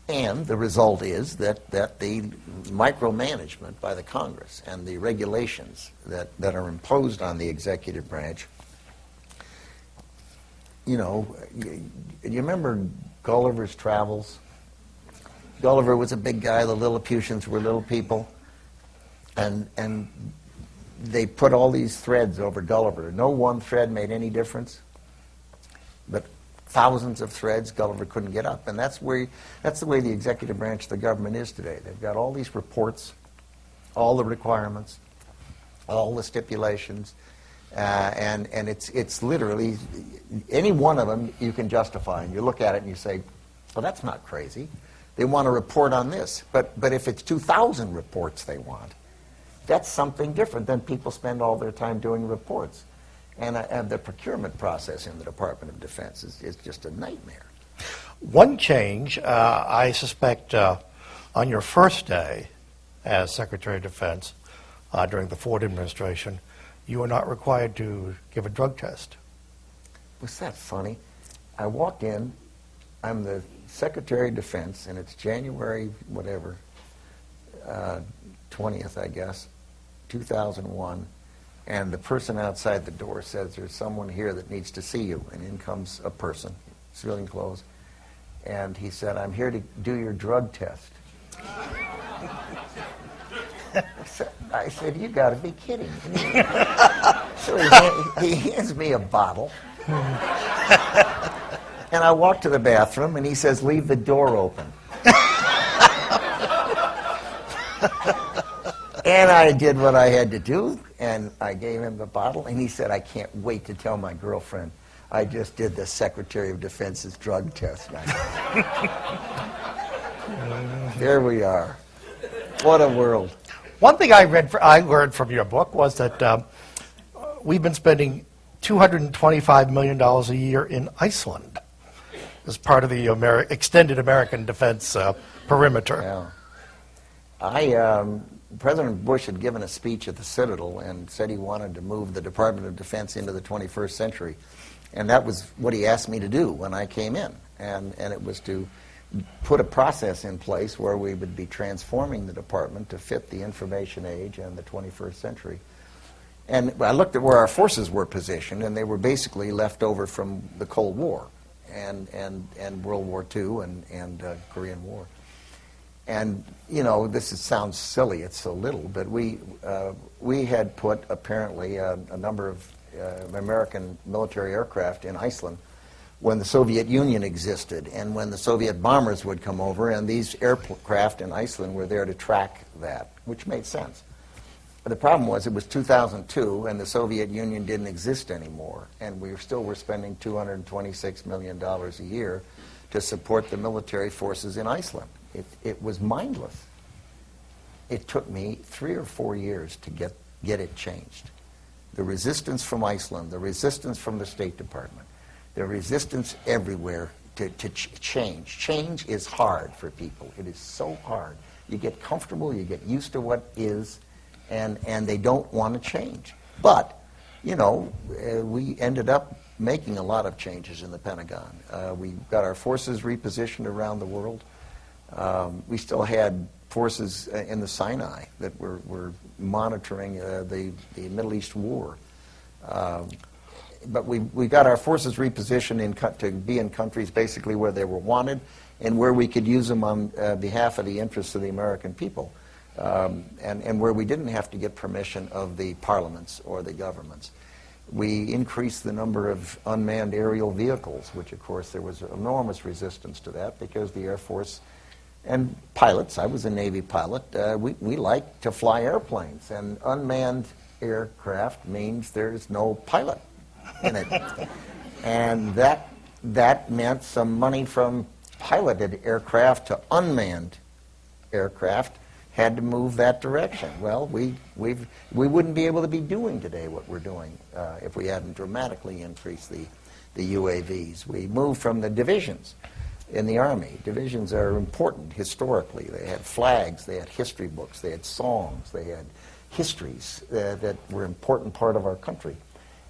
And the result is that the micromanagement by the Congress and the regulations that are imposed on the executive branch, you know, you remember Gulliver's Travels? Gulliver was a big guy, the Lilliputians were little people, and they put all these threads over Gulliver. No one thread made any difference, but thousands of threads Gulliver couldn't get up. And that's the way the executive branch of the government is today. They've got all these reports, all the requirements, all the stipulations, and it's literally, any one of them you can justify, and you look at it and you say, well, that's not crazy. They want a report on this. But if it's 2,000 reports they want, that's something different. Then people spend all their time doing reports. And the procurement process in the Department of Defense is just a nightmare. One change, I suspect on your first day as Secretary of Defense during the Ford administration, you were not required to give a drug test. Was that funny? I walked in, I'm the Secretary of Defense, and it's January, whatever, 20th, I guess, 2001, and the person outside the door says, there's someone here that needs to see you, and in comes a person, civilian clothes, and he said, I'm here to do your drug test. I said, you got to be kidding. So he hands me a bottle. And I walk to the bathroom, and he says, leave the door open. And I did what I had to do, and I gave him the bottle, and he said, I can't wait to tell my girlfriend I just did the Secretary of Defense's drug test. There we are. What a world. One thing I learned from your book was that we've been spending $225 million a year in Iceland as part of the extended American defense perimeter. Yeah. President Bush had given a speech at the Citadel and said he wanted to move the Department of Defense into the 21st century. And that was what he asked me to do when I came in. And it was to put a process in place where we would be transforming the department to fit the information age and the 21st century. And I looked at where our forces were positioned, and they were basically left over from the Cold War and World War II and Korean War. And, you know, sounds silly, it's so little, but we had put apparently a number of American military aircraft in Iceland when the Soviet Union existed and when the Soviet bombers would come over, and these aircraft in Iceland were there to track that, which made sense. But the problem was it was 2002 and the Soviet Union didn't exist anymore, and we still were spending $226 million a year to support the military forces in Iceland. It was mindless. It took me 3 or 4 years to get it changed. The resistance from Iceland, the resistance from the State Department, the resistance everywhere to change. Change is hard for people. It is so hard. You get comfortable, you get used to what is, and they don't want to change. But, you know, we ended up making a lot of changes in the Pentagon. We got our forces repositioned around the world. We still had forces in the Sinai that were monitoring the Middle East war. But we got our forces repositioned to be in countries basically where they were wanted and where we could use them on behalf of the interests of the American people, and where we didn't have to get permission of the parliaments or the governments. We increased the number of unmanned aerial vehicles, which of course there was enormous resistance to that because the Air Force and pilots, I was a Navy pilot, we like to fly airplanes, and unmanned aircraft means there's no pilot in it. And that meant some money from piloted aircraft to unmanned aircraft had to move that direction. Well, we wouldn't be able to be doing today what we're doing if we hadn't dramatically increased the UAVs. We moved from the divisions in the Army. Divisions are important historically. They had flags, they had history books, they had songs, they had histories that were an important part of our country.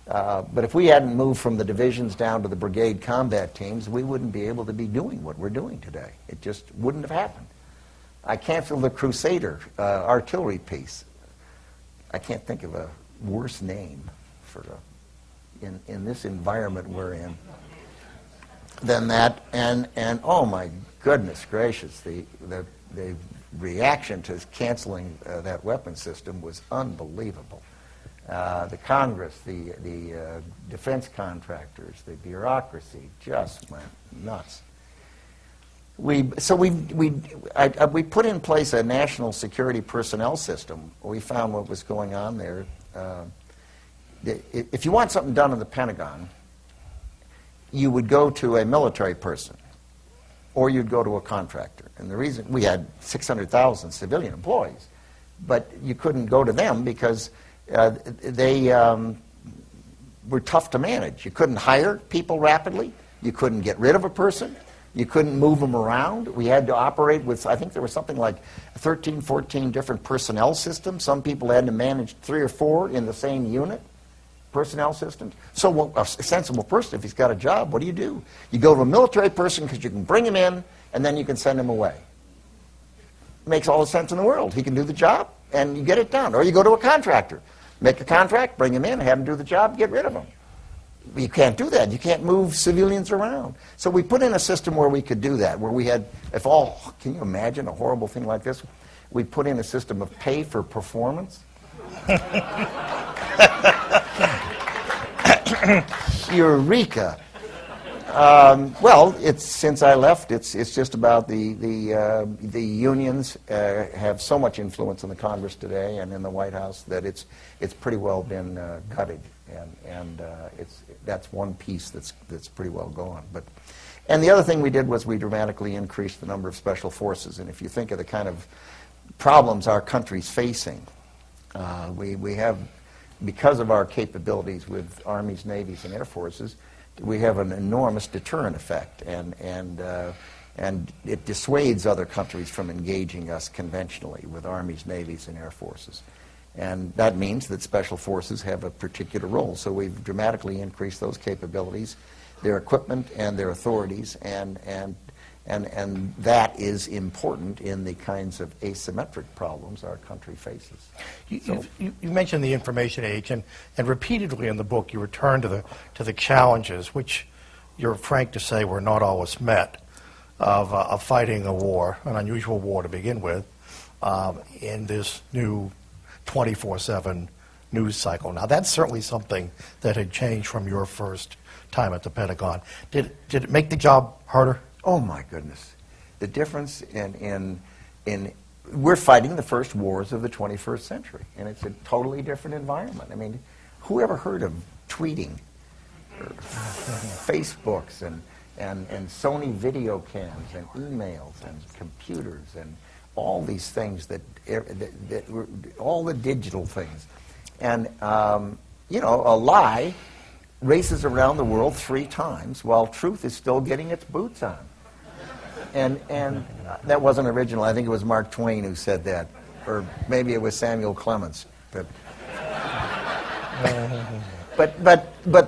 But if we hadn't moved from the divisions down to the brigade combat teams, we wouldn't be able to be doing what we're doing today. It just wouldn't have happened. I canceled the Crusader artillery piece. I can't think of a worse name for in this environment we're in than that. And oh my goodness gracious, the reaction to canceling that weapon system was unbelievable. The Congress, the defense contractors, the bureaucracy just went nuts. We put in place a national security personnel system. We found what was going on there. If you want something done in the Pentagon, you would go to a military person, or you'd go to a contractor. And the reason, we had 600,000 civilian employees, but you couldn't go to them because they were tough to manage. You couldn't hire people rapidly. You couldn't get rid of a person. You couldn't move them around. We had to operate with, I think there was something like 13, 14 different personnel systems. Some people had to manage 3 or 4 in the same unit, personnel systems. So a sensible person, if he's got a job, what do? You go to a military person because you can bring him in and then you can send him away. Makes all the sense in the world. He can do the job and you get it done. Or you go to a contractor. Make a contract, bring him in, have him do the job, get rid of him. You can't do that. You can't move civilians around. So we put in a system where we could do that, where we had, can you imagine a horrible thing like this? We put in a system of pay for performance. Eureka. Well, since I left, it's just about the unions have so much influence in the Congress today and in the White House that it's pretty well been gutted, and that's one piece that's pretty well gone. And the other thing we did was we dramatically increased the number of special forces. And if you think of the kind of problems our country's facing, we have, because of our capabilities with armies, navies, and air forces, we have an enormous deterrent effect, and it dissuades other countries from engaging us conventionally with armies, navies, and air forces. And that means that special forces have a particular role. So we've dramatically increased those capabilities, their equipment, and their authorities, and that is important in the kinds of asymmetric problems our country faces. You mentioned the information age, and repeatedly in the book you return to the challenges, which you're frank to say were not always met, of fighting a war, an unusual war to begin with, in this new 24/7 news cycle. Now that's certainly something that had changed from your first time at the Pentagon. Did it make the job harder? Oh my goodness. The difference in we're fighting the first wars of the 21st century, and it's a totally different environment. I mean, who ever heard of tweeting, or Facebooks, and Sony video cams, and emails, and computers, and all these things all the digital things. And, a lie races around the world 3 times while truth is still getting its boots on. And that wasn't original. I think it was Mark Twain who said that, or maybe it was Samuel Clemens. But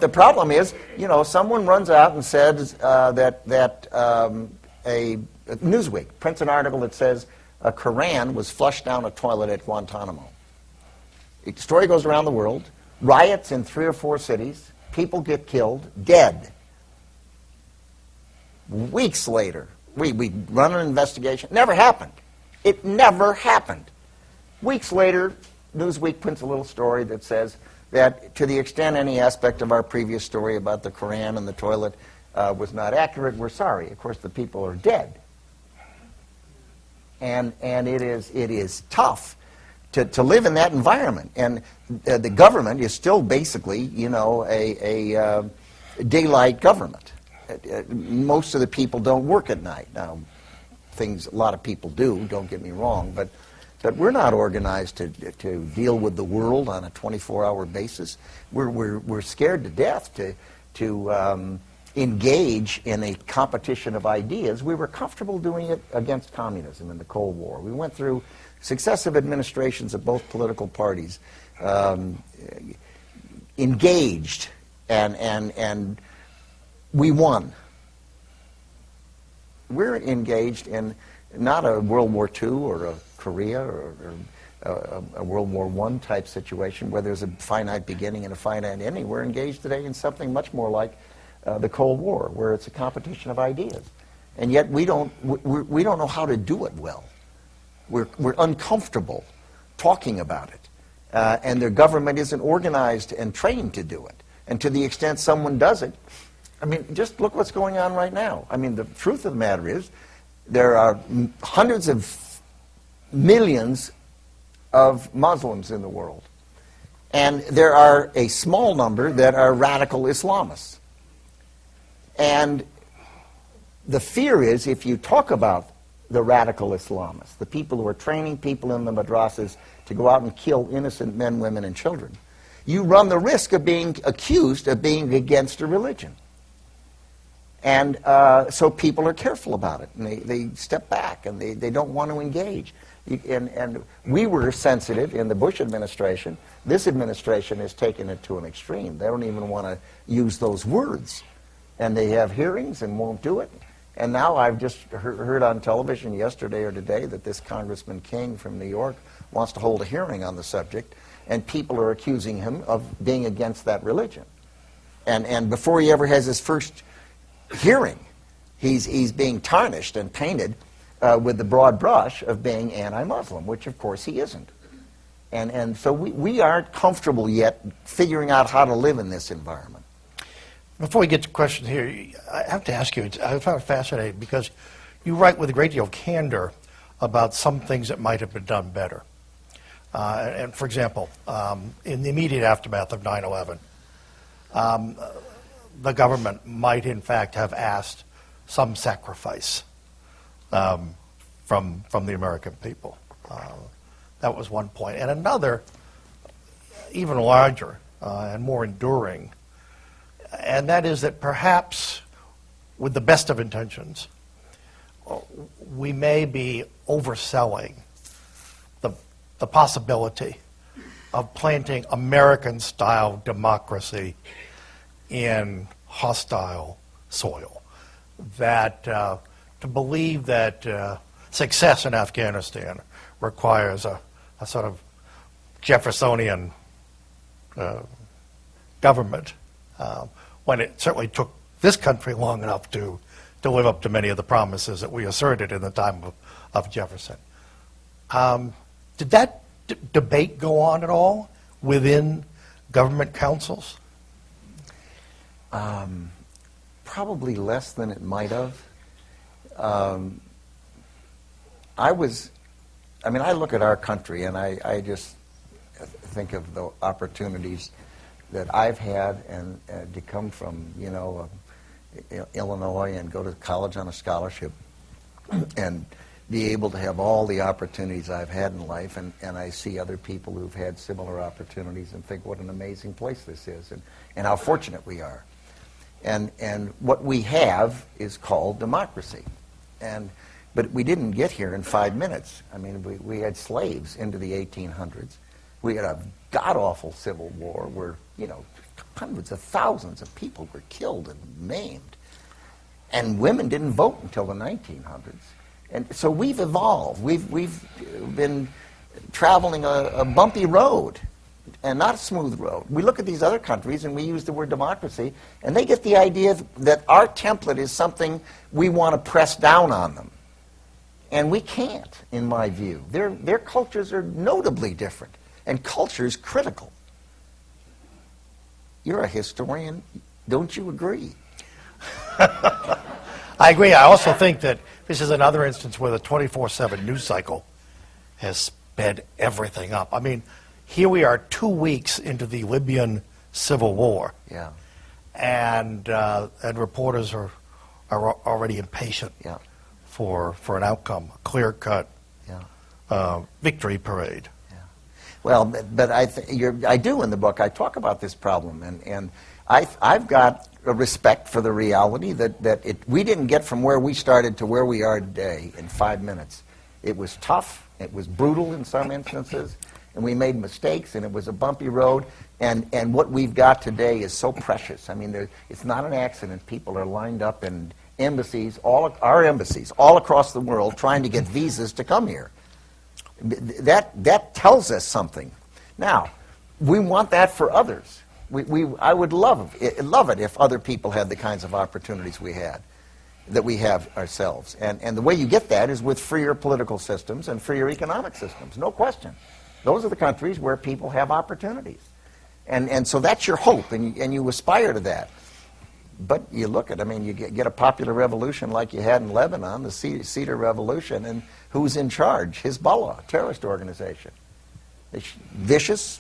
the problem is, someone runs out and says that Newsweek prints an article that says a Koran was flushed down a toilet at Guantanamo. The story goes around the world. Riots in 3 or 4 cities. People get killed, dead. Weeks later, we run an investigation. Never happened. It never happened. Weeks later, Newsweek prints a little story that says that to the extent any aspect of our previous story about the Koran and the toilet was not accurate, we're sorry. Of course, the people are dead. And it is tough to live in that environment. And the government is still basically, a daylight government. Most of the people don't work at night. Now, a lot of people do, don't get me wrong, but we're not organized to deal with the world on a 24-hour basis. We're scared to death to engage in a competition of ideas. We were comfortable doing it against communism in the Cold War. We went through successive administrations of both political parties, engaged, and we won. We're engaged in not a World War II or a Korea or a World War I type situation where there's a finite beginning and a finite ending. We're engaged today in something much more like the Cold War, where it's a competition of ideas, and yet we don't know how to do it well. We're uncomfortable talking about it, and their government isn't organized and trained to do it. And to the extent someone does it, I mean, just look what's going on right now. I mean, the truth of the matter is there are hundreds of millions of Muslims in the world, and there are a small number that are radical Islamists. And the fear is if you talk about the radical Islamists, the people who are training people in the madrasas to go out and kill innocent men, women, and children, you run the risk of being accused of being against a religion. And so people are careful about it, and they step back, and they don't want to engage. And we were sensitive in the Bush administration. This administration has taken it to an extreme. They don't even want to use those words. And they have hearings and won't do it. And now I've just heard on television yesterday or today that this Congressman King from New York wants to hold a hearing on the subject, and people are accusing him of being against that religion. And before he ever has his first hearing, he's being tarnished and painted with the broad brush of being anti-Muslim, which of course he isn't. And so we aren't comfortable yet figuring out how to live in this environment. Before we get to questions here, I have to ask you, I found it fascinating because you write with a great deal of candor about some things that might have been done better. And for example, in the immediate aftermath of 9/11, the government might in fact have asked some sacrifice from the American people. That was one point. And another, even larger and more enduring, and that is that perhaps with the best of intentions, we may be overselling the possibility of planting American-style democracy in hostile soil. That to believe that success in Afghanistan requires a sort of Jeffersonian government, when it certainly took this country long enough to live up to many of the promises that we asserted in the time of Jefferson. Did that debate go on at all within government councils? Probably less than it might have. I look at our country and I just think of the opportunities that I've had and to come from, Illinois and go to college on a scholarship and be able to have all the opportunities I've had in life, and I see other people who've had similar opportunities and think what an amazing place this is and how fortunate we are. And what we have is called democracy. But we didn't get here in 5 minutes. I mean, we had slaves into the 1800s. We had a god-awful civil war where, hundreds of thousands of people were killed and maimed. And women didn't vote until the 1900s. And so we've evolved. We've been traveling a bumpy road and not a smooth road. We look at these other countries and we use the word democracy, and they get the idea that our template is something we want to press down on them. And we can't, in my view. Their cultures are notably different, and culture is critical. You're a historian. Don't you agree? I agree. I also think that this is another instance where the 24/7 news cycle has sped everything up. I mean, here we are 2 weeks into the Libyan civil war. Yeah. And reporters are already impatient for an outcome, a clear-cut victory parade. Yeah. Well, but I do in the book. I talk about this problem, and I've got a respect for the reality that we didn't get from where we started to where we are today in 5 minutes. It was tough. It was brutal in some instances. And we made mistakes, and it was a bumpy road. And what we've got today is so precious. I mean, it's not an accident. People are lined up in embassies, our embassies, all across the world, trying to get visas to come here. That tells us something. Now, we want that for others. I would love it if other people had the kinds of opportunities that we have ourselves. And the way you get that is with freer political systems and freer economic systems, no question. Those are the countries where people have opportunities. And so that's your hope, and you aspire to that. But you look at, you get a popular revolution like you had in Lebanon, the Cedar Revolution, and who's in charge? Hezbollah, a terrorist organization. Vicious,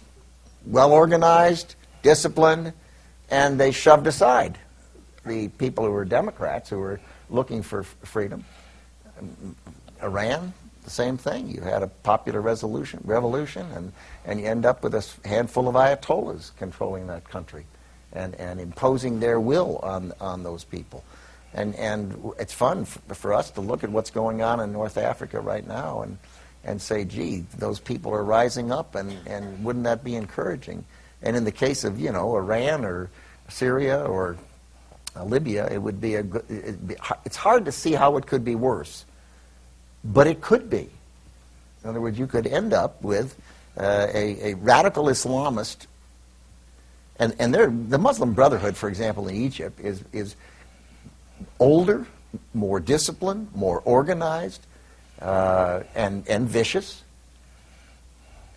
well-organized, disciplined, and they shoved aside the people who were Democrats who were looking for freedom. Iran, the same thing. You had a popular revolution, and you end up with a handful of ayatollahs controlling that country and imposing their will on those people. And it's fun for us to look at what's going on in North Africa right now and say, gee, those people are rising up, and wouldn't that be encouraging? And in the case of, Iran or Syria or Libya, it would be it's hard to see how it could be worse, but it could be. In other words, you could end up with a radical Islamist, and the Muslim Brotherhood, for example, in Egypt, is older, more disciplined, more organized, and vicious.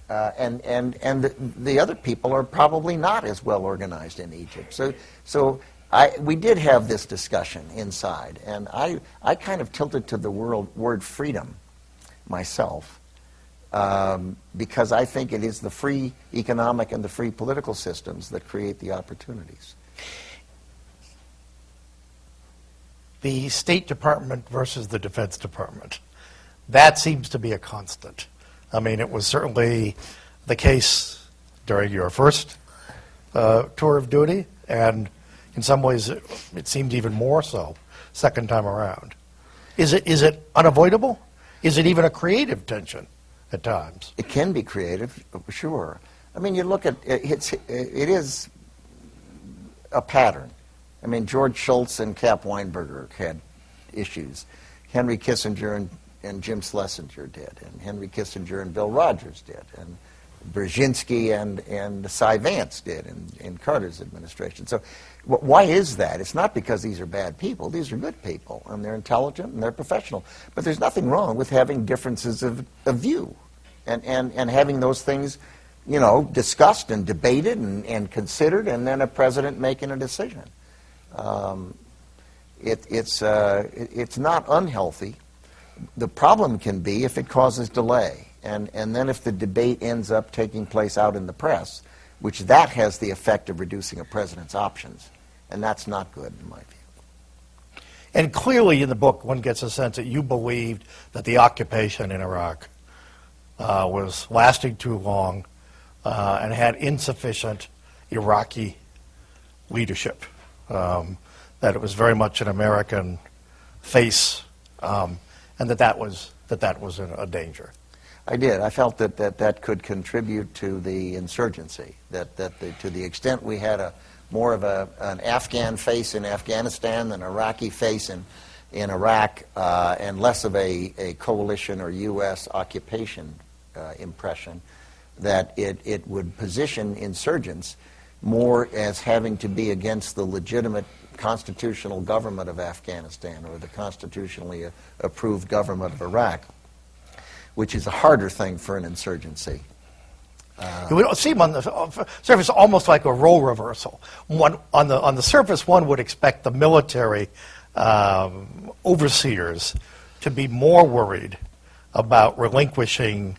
And the other people are probably not as well organized in Egypt. So we did have this discussion inside, and I kind of tilted to the word freedom myself, because I think it is the free economic and the free political systems that create the opportunities. The State Department versus the Defense Department. That seems to be a constant. I mean, it was certainly the case during your first tour of duty, and in some ways it seemed even more so second time around. Is it unavoidable? Is it even a creative tension at times? It can be creative, sure. I mean, you look at it is a pattern. I mean, George Shultz and Cap Weinberger had issues. Henry Kissinger and Jim Schlesinger did, and Henry Kissinger and Bill Rogers did, and Brzezinski and Cy Vance did in Carter's administration. So why is that? It's not because these are bad people. These are good people, and they're intelligent, and they're professional. But there's nothing wrong with having differences of view and having those things, discussed and debated and considered, and then a president making a decision. It's not unhealthy. The problem can be if it causes delay, and then if the debate ends up taking place out in the press, which that has the effect of reducing a president's options, and that's not good in my view. And clearly in the book one gets a sense that you believed that the occupation in Iraq was lasting too long and had insufficient Iraqi leadership. That it was very much an American face, and that was a danger. I did. I felt that could contribute to the insurgency. To the extent we had more of an Afghan face in Afghanistan than an Iraqi face in Iraq, and less of a coalition or U.S. occupation impression, that it would position insurgents more as having to be against the legitimate constitutional government of Afghanistan or the constitutionally approved government of Iraq, which is a harder thing for an insurgency. It would seem on the surface almost like a role reversal. On the surface, one would expect the military overseers to be more worried about relinquishing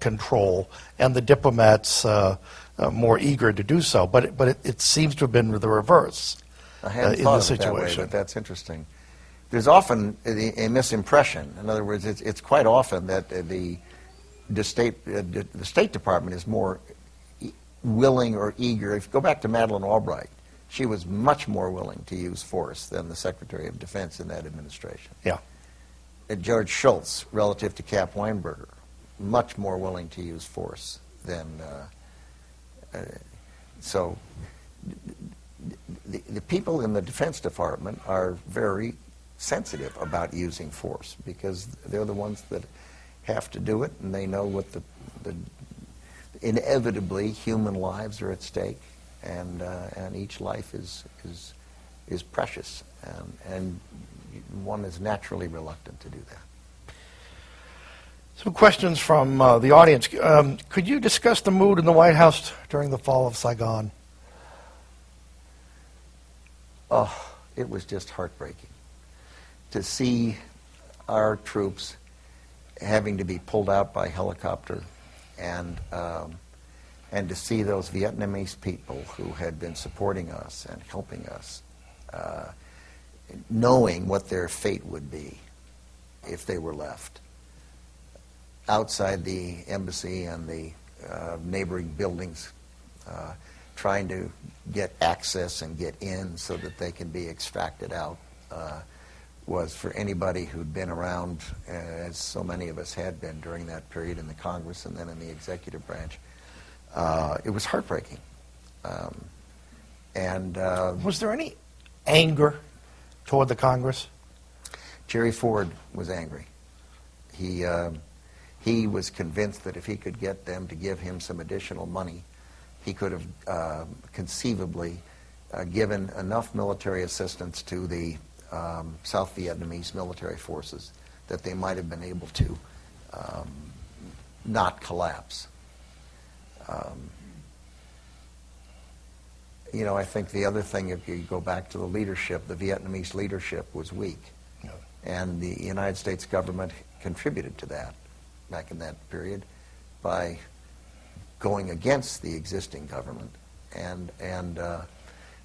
control, and the diplomats more eager to do so. But it seems to have been the reverse. I hadn't in thought this of it that way, situation. but that's interesting. There's often a misimpression. In other words, it's quite often that the State Department is more willing or eager. If you go back to Madeleine Albright, she was much more willing to use force than the Secretary of Defense in that administration. Yeah. George Shultz, relative to Cap Weinberger, much more willing to use force than... So the people in the Defense Department are very sensitive about using force because they're the ones that have to do it, and they know what the inevitably human lives are at stake, and each life is precious, and one is naturally reluctant to do that. Some questions from the audience. Could you discuss the mood in the White House during the fall of Saigon? Oh, it was just heartbreaking to see our troops having to be pulled out by helicopter, and to see those Vietnamese people who had been supporting us and helping us, knowing what their fate would be if they were left outside the embassy and the neighboring buildings, trying to get access and get in so that they can be extracted out. was for anybody who'd been around, as so many of us had been during that period in the Congress and then in the executive branch. It was heartbreaking. Was there any anger toward the Congress? Jerry Ford was angry. He was convinced that if he could get them to give him some additional money, he could have conceivably given enough military assistance to the South Vietnamese military forces that they might have been able to not collapse. You know, I think the other thing, if you go back to the leadership, the Vietnamese leadership was weak. Yeah. And the United States government contributed to that back in that period by going against the existing government. And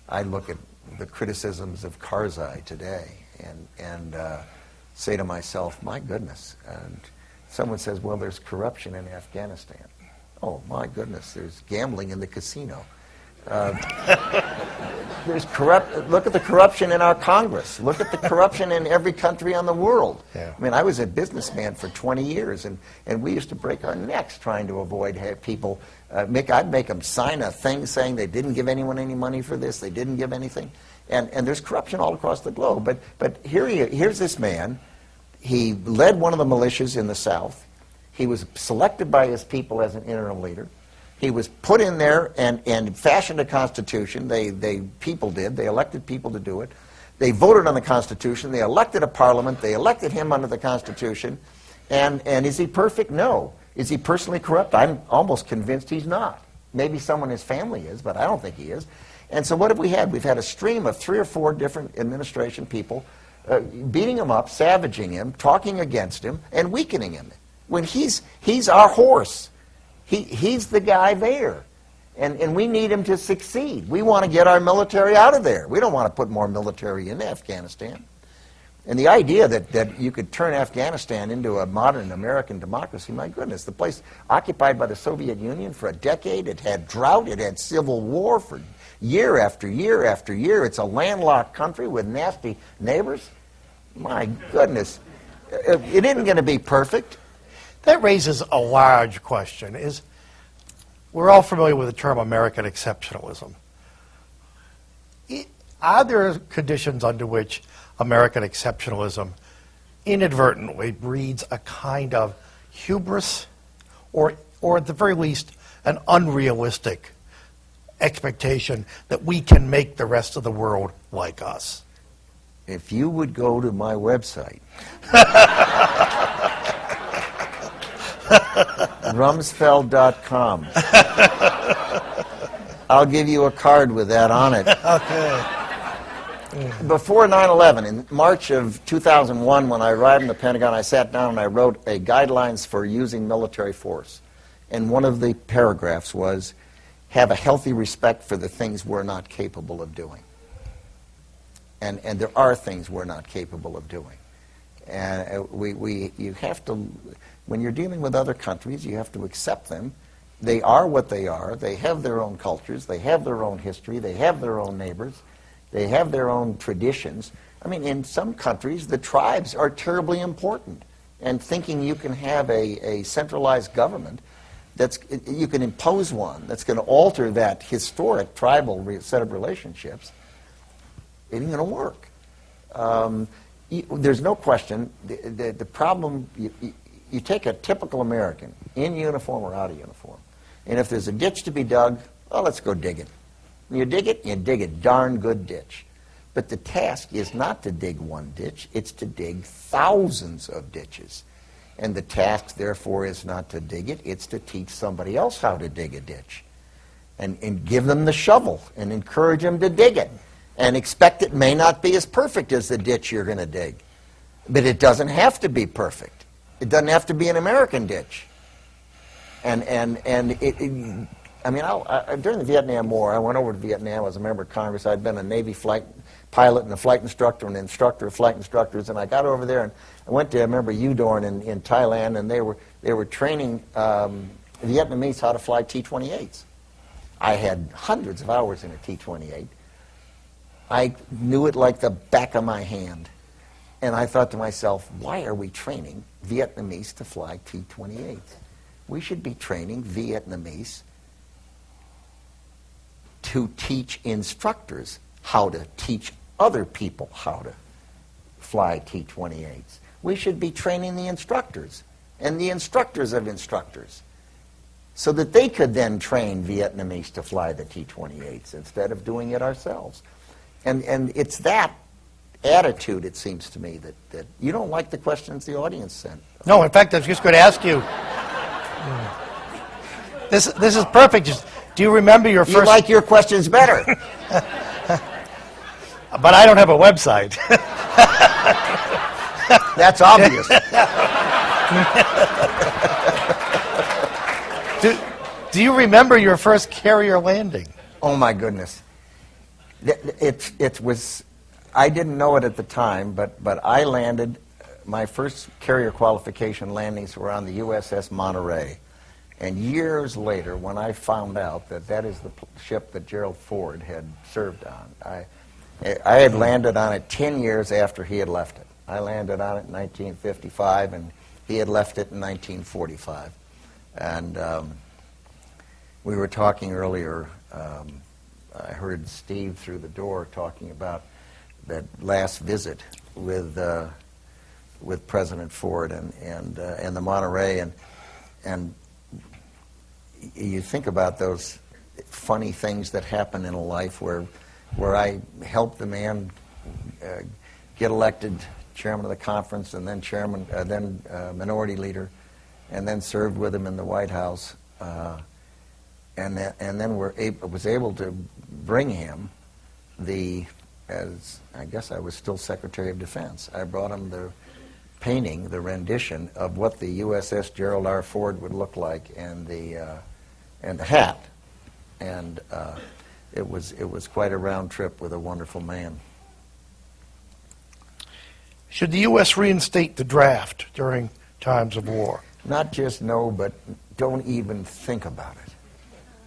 I look at the criticisms of Karzai today and say to myself, my goodness. And someone says, well, there's corruption in Afghanistan. Oh, my goodness, there's gambling in the casino. There's look at the corruption in our Congress. Look at the corruption in every country on the world. Yeah. I mean, I was a businessman for 20 years, and we used to break our necks trying to avoid people. I'd make them sign a thing saying they didn't give anyone any money for this, they didn't give anything. And there's corruption all across the globe. But here's this man. He led one of the militias in the South. He was selected by his people as an interim leader. He was put in there and fashioned a constitution. People did. They elected people to do it. They voted on the Constitution. They elected a parliament. They elected him under the Constitution. And is he perfect? No. Is he personally corrupt? I'm almost convinced he's not. Maybe someone in his family is, but I don't think he is. And so what have we had? We've had a stream of 3 or 4 different administration people beating him up, savaging him, talking against him, and weakening him. When he's our horse. He's the guy there. And we need him to succeed. We want to get our military out of there. We don't want to put more military into Afghanistan. And the idea that you could turn Afghanistan into a modern American democracy, my goodness, the place occupied by the Soviet Union for a decade, it had drought, it had civil war for year after year after year. It's a landlocked country with nasty neighbors. My goodness. It isn't going to be perfect. That raises a large question. We're all familiar with the term American exceptionalism. Are there conditions under which American exceptionalism inadvertently breeds a kind of hubris or at the very least an unrealistic expectation that we can make the rest of the world like us? If you would go to my website, Rumsfeld.com. I'll give you a card with that on it. Okay. Before 9/11, in March of 2001, when I arrived in the Pentagon, I sat down and I wrote a guidelines for using military force. And one of the paragraphs was, have a healthy respect for the things we're not capable of doing. And there are things we're not capable of doing. And you have to, when you're dealing with other countries, you have to accept them. They are what they are. They have their own cultures. They have their own history. They have their own neighbors. They have their own traditions. I mean, in some countries, the tribes are terribly important. And thinking you can have a centralized government, you can impose one that's going to alter that historic tribal set of relationships, it ain't going to work. There's no question. The problem, you take a typical American, in uniform or out of uniform, and if there's a ditch to be dug, well, let's go dig it. When you dig a darn good ditch. But the task is not to dig one ditch, it's to dig thousands of ditches. And the task, therefore, is not to dig it, it's to teach somebody else how to dig a ditch. And give them the shovel and encourage them to dig it. And expect it may not be as perfect as the ditch you're going to dig. But it doesn't have to be perfect. It doesn't have to be an American ditch. I mean, during the Vietnam War, I went over to Vietnam as a member of Congress. I'd been a Navy flight pilot and a flight instructor and an instructor of flight instructors. And I got over there and I went to, I remember, Udorn in Thailand, and they were training Vietnamese how to fly T-28s. I had hundreds of hours in a T-28. I knew it like the back of my hand. And I thought to myself, why are we training Vietnamese to fly T-28s? We should be training Vietnamese to teach instructors how to teach other people how to fly T-28s. We should be training the instructors and the instructors of instructors so that they could then train Vietnamese to fly the T-28s instead of doing it ourselves. And it's that attitude, it seems to me, that you don't like the questions the audience sent. No, in fact, I was just going to ask you. This is perfect. Just, do you remember your first... You like your questions better. But I don't have a website. That's obvious. Do you remember your first carrier landing? Oh, my goodness. It was... I didn't know it at the time, but I landed... My first carrier qualification landings were on the USS Monterey. And years later, when I found out that that is the ship that Gerald Ford had served on, I had landed on it 10 years after he had left it. I landed on it in 1955, and he had left it in 1945. And we were talking earlier, I heard Steve through the door talking about that last visit with President Ford and the Monterey, and you think about those funny things that happen in a life where I helped the man get elected chairman of the conference, and then minority leader, and then served with him in the White House, and then was able to bring him as I guess I was still Secretary of Defense. I brought him the painting, the rendition of what the USS Gerald R. Ford would look like, and the hat, and it was quite a round trip with a wonderful man. Should the U.S. reinstate the draft during times of war? Not just no, but don't even think about it.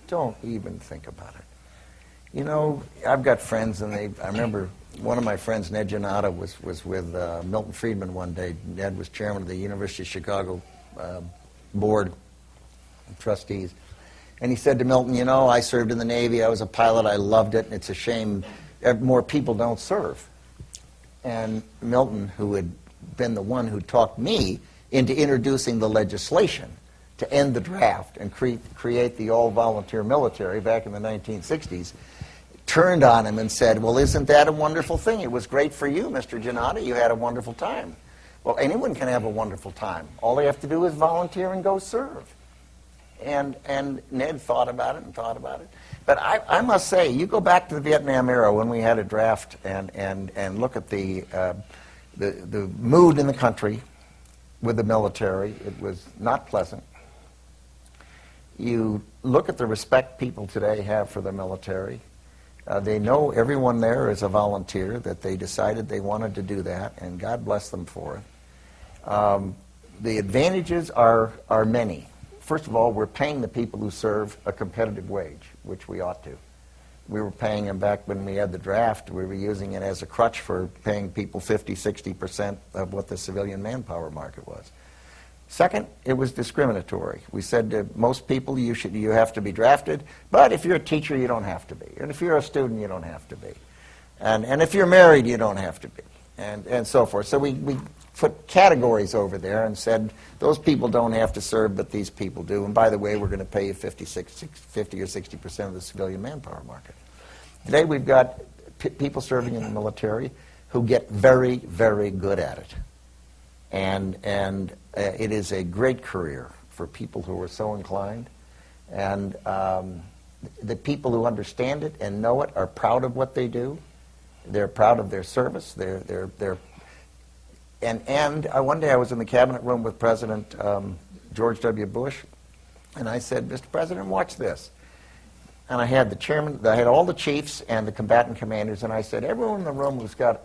Don't even think about it. You know, I've got friends, and I remember one of my friends, Ned Janata, was with Milton Friedman one day. Ned was chairman of the University of Chicago board of trustees. And he said to Milton, you know, I served in the Navy, I was a pilot, I loved it, and it's a shame more people don't serve. And Milton, who had been the one who talked me into introducing the legislation to end the draft and create the all-volunteer military back in the 1960s, turned on him and said, well, isn't that a wonderful thing? It was great for you, Mr. Janata. You had a wonderful time. Well, anyone can have a wonderful time. All they have to do is volunteer and go serve. And Ned thought about it and thought about it. But I must say, you go back to the Vietnam era when we had a draft and look at the mood in the country with the military. It was not pleasant. You look at the respect people today have for the military. They know everyone there is a volunteer, that they decided they wanted to do that, and God bless them for it. The advantages are many. First of all, we're paying the people who serve a competitive wage, which we ought to. We were paying them back when we had the draft. We were using it as a crutch for paying people 50, 60% of what the civilian manpower market was. Second, it was discriminatory. We said to most people, you have to be drafted, but if you're a teacher, you don't have to be. And if you're a student, you don't have to be. And if you're married, you don't have to be. And so forth. So we put categories over there and said, those people don't have to serve, but these people do. And by the way, we're going to pay you 50 or 60% of the civilian manpower market. Today we've got people serving in the military who get very, very good at it. And it is a great career for people who are so inclined. And the people who understand it and know it are proud of what they do. They're proud of their service. And one day I was in the cabinet room with President George W. Bush, and I said, Mr. President, watch this. And I had the chairman, I had all the chiefs and the combatant commanders, and I said, everyone in the room who's got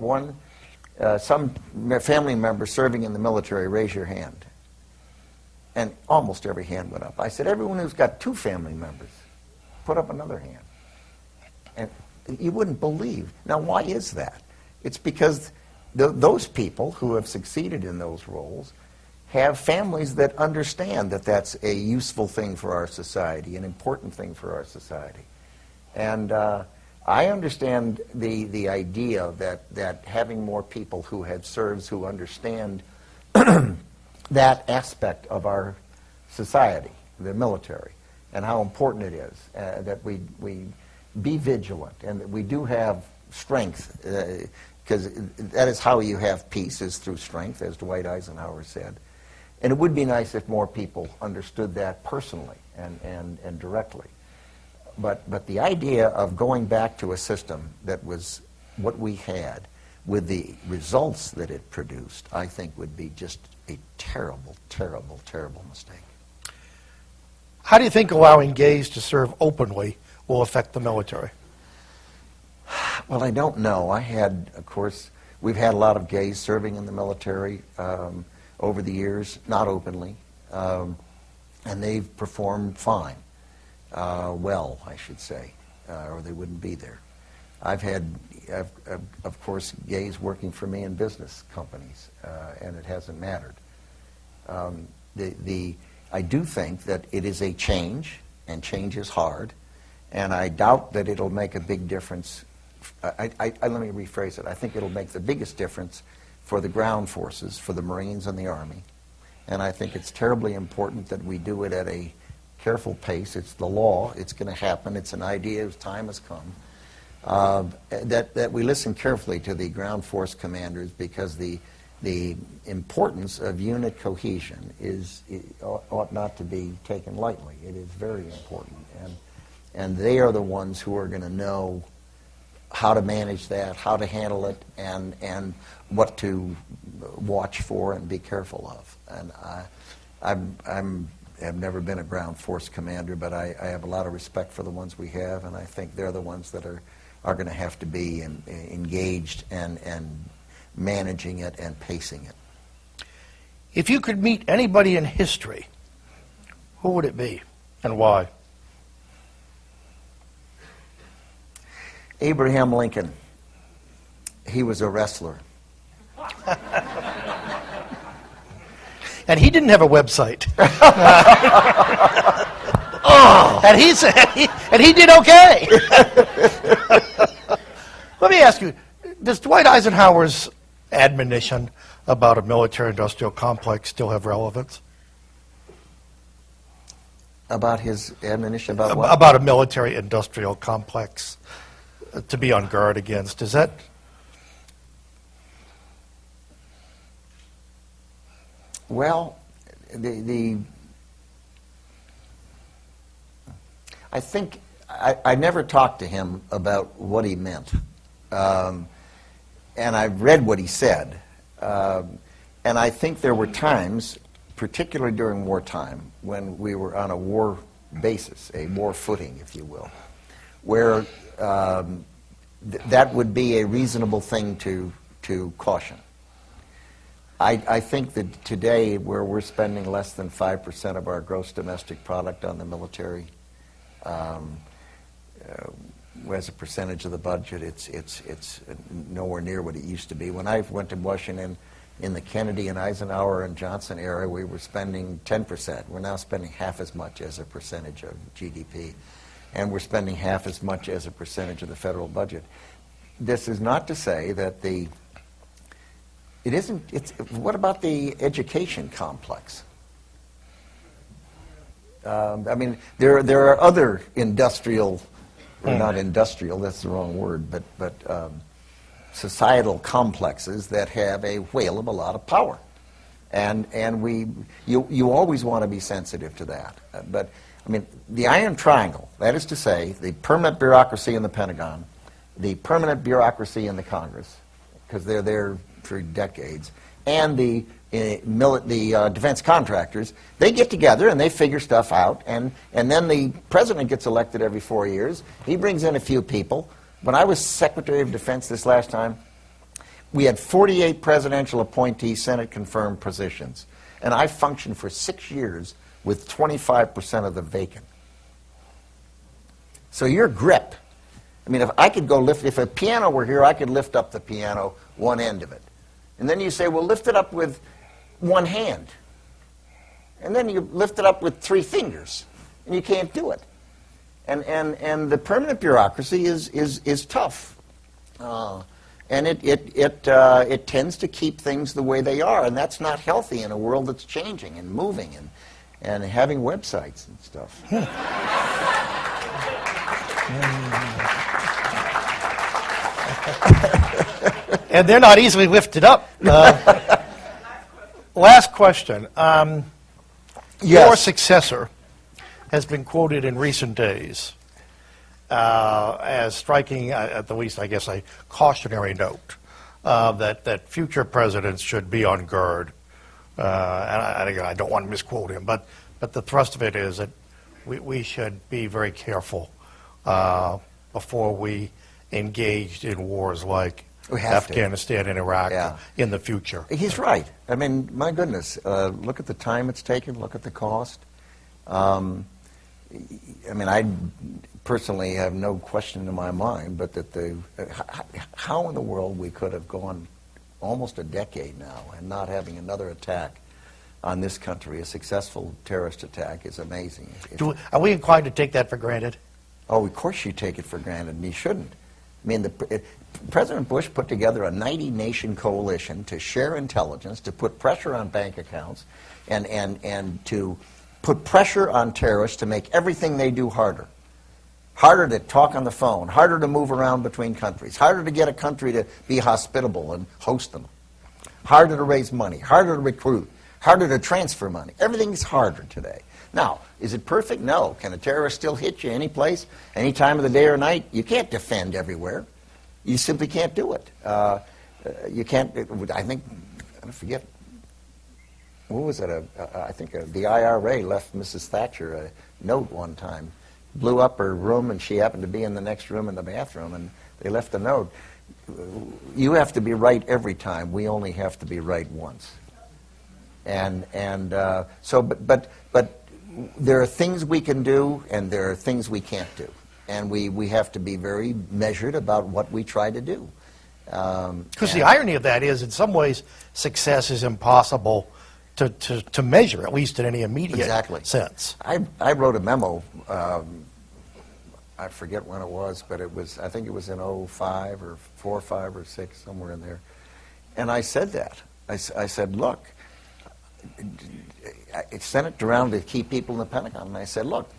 some family member serving in the military, raise your hand. And almost every hand went up. I said, everyone who's got two family members, put up another hand. you wouldn't believe. Now, why is that? It's because those people who have succeeded in those roles have families that understand that that's a useful thing for our society, an important thing for our society. And I understand the idea that having more people who have served, who understand that aspect of our society, the military, and how important it is that we be vigilant and that we do have strength, because that is how you have peace, is through strength, as Dwight Eisenhower said. And it would be nice if more people understood that personally and directly. But the idea of going back to a system that was what we had with the results that it produced, I think would be just a terrible, terrible, terrible mistake. How do you think allowing gays to serve openly will affect the military? Well, I don't know. Of course, we've had a lot of gays serving in the military over the years, not openly, and they've performed fine. Well, I should say, or they wouldn't be there. I've had, of course, gays working for me in business companies, and it hasn't mattered. I do think that it is a change, and change is hard, and I doubt that it'll make a big difference. Let me rephrase it. I think it'll make the biggest difference for the ground forces, for the Marines and the Army, and I think it's terribly important that we do it at a careful pace. It's the law. It's going to happen. It's an idea as time has come. That we listen carefully to the ground force commanders, because the importance of unit cohesion ought not to be taken lightly. It is very important, and they are the ones who are going to know how to manage that, how to handle it, and what to watch for and be careful of. And I've never been a ground force commander, but I have a lot of respect for the ones we have, and I think they're the ones that are going to have to be engaged and managing it and pacing it. If you could meet anybody in history, who would it be and why? Abraham Lincoln. He was a wrestler. And he didn't have a website. And he did okay. Let me ask you, does Dwight Eisenhower's admonition about a military-industrial complex still have relevance? About his admonition about what? About a military-industrial complex to be on guard against. Is that... Well, I think I never talked to him about what he meant, and I've read what he said, and I think there were times, particularly during wartime, when we were on a war basis, a war footing, if you will, where that would be a reasonable thing to caution. I think that today, where we're spending less than 5% of our gross domestic product on the military, as a percentage of the budget, it's nowhere near what it used to be. When I went to Washington in the Kennedy and Eisenhower and Johnson era, we were spending 10%. We're now spending half as much as a percentage of GDP, and we're spending half as much as a percentage of the federal budget. This is not to say that what about the education complex? I mean, there are other industrial, or not industrial, that's the wrong word, but societal complexes that have a whale of a lot of power. And you always want to be sensitive to that. But, I mean, the Iron Triangle, that is to say, the permanent bureaucracy in the Pentagon, the permanent bureaucracy in the Congress, because they're there for decades, and the defense contractors, they get together and they figure stuff out, and then the president gets elected every 4 years. He brings in a few people. When I was Secretary of Defense this last time, we had 48 presidential appointee Senate-confirmed positions, and I functioned for 6 years with 25% of the vacant. So your grip I mean, if I could go lift, if a piano were here, I could lift up the piano, one end of it. And then you say, well, lift it up with one hand. And then you lift it up with 3 fingers, and you can't do it. And the permanent bureaucracy is tough. And it tends to keep things the way they are, and that's not healthy in a world that's changing and moving and having websites and stuff. And they're not easily lifted up. Last question. Your successor has been quoted in recent days as striking, at the least, I guess, a cautionary note that future presidents should be on guard. And I don't want to misquote him, but the thrust of it is that we should be very careful before we engaged in wars like Afghanistan and Iraq in the future. He's right. I mean, my goodness, look at the time it's taken, look at the cost. I mean, I personally have no question in my mind, but that how in the world we could have gone almost a decade now and not having another attack on this country, a successful terrorist attack, is amazing. Are we inclined to take that for granted? Oh, of course you take it for granted, and you shouldn't. I mean, President Bush put together a 90-nation coalition to share intelligence, to put pressure on bank accounts, and to put pressure on terrorists to make everything they do harder. Harder to talk on the phone, harder to move around between countries, harder to get a country to be hospitable and host them, harder to raise money, harder to recruit, harder to transfer money. Everything's harder today. Now, is it perfect? No. Can a terrorist still hit you any place, any time of the day or night? You can't defend everywhere. You simply can't do it. You can't, I think, I forget, what was it? I think the IRA left Mrs. Thatcher a note one time. Blew up her room, and she happened to be in the next room in the bathroom, and they left a note. You have to be right every time. We only have to be right once. But there are things we can do, and there are things we can't do. And we have to be very measured about what we try to do. Because the irony of that is, in some ways, success is impossible to measure, at least in any immediate sense. I wrote a memo, I forget when it was, but I think it was in 05 or 4 or 5 or 6, somewhere in there. And I said that. I said, look, I sent it around to key people in the Pentagon, and I said, look,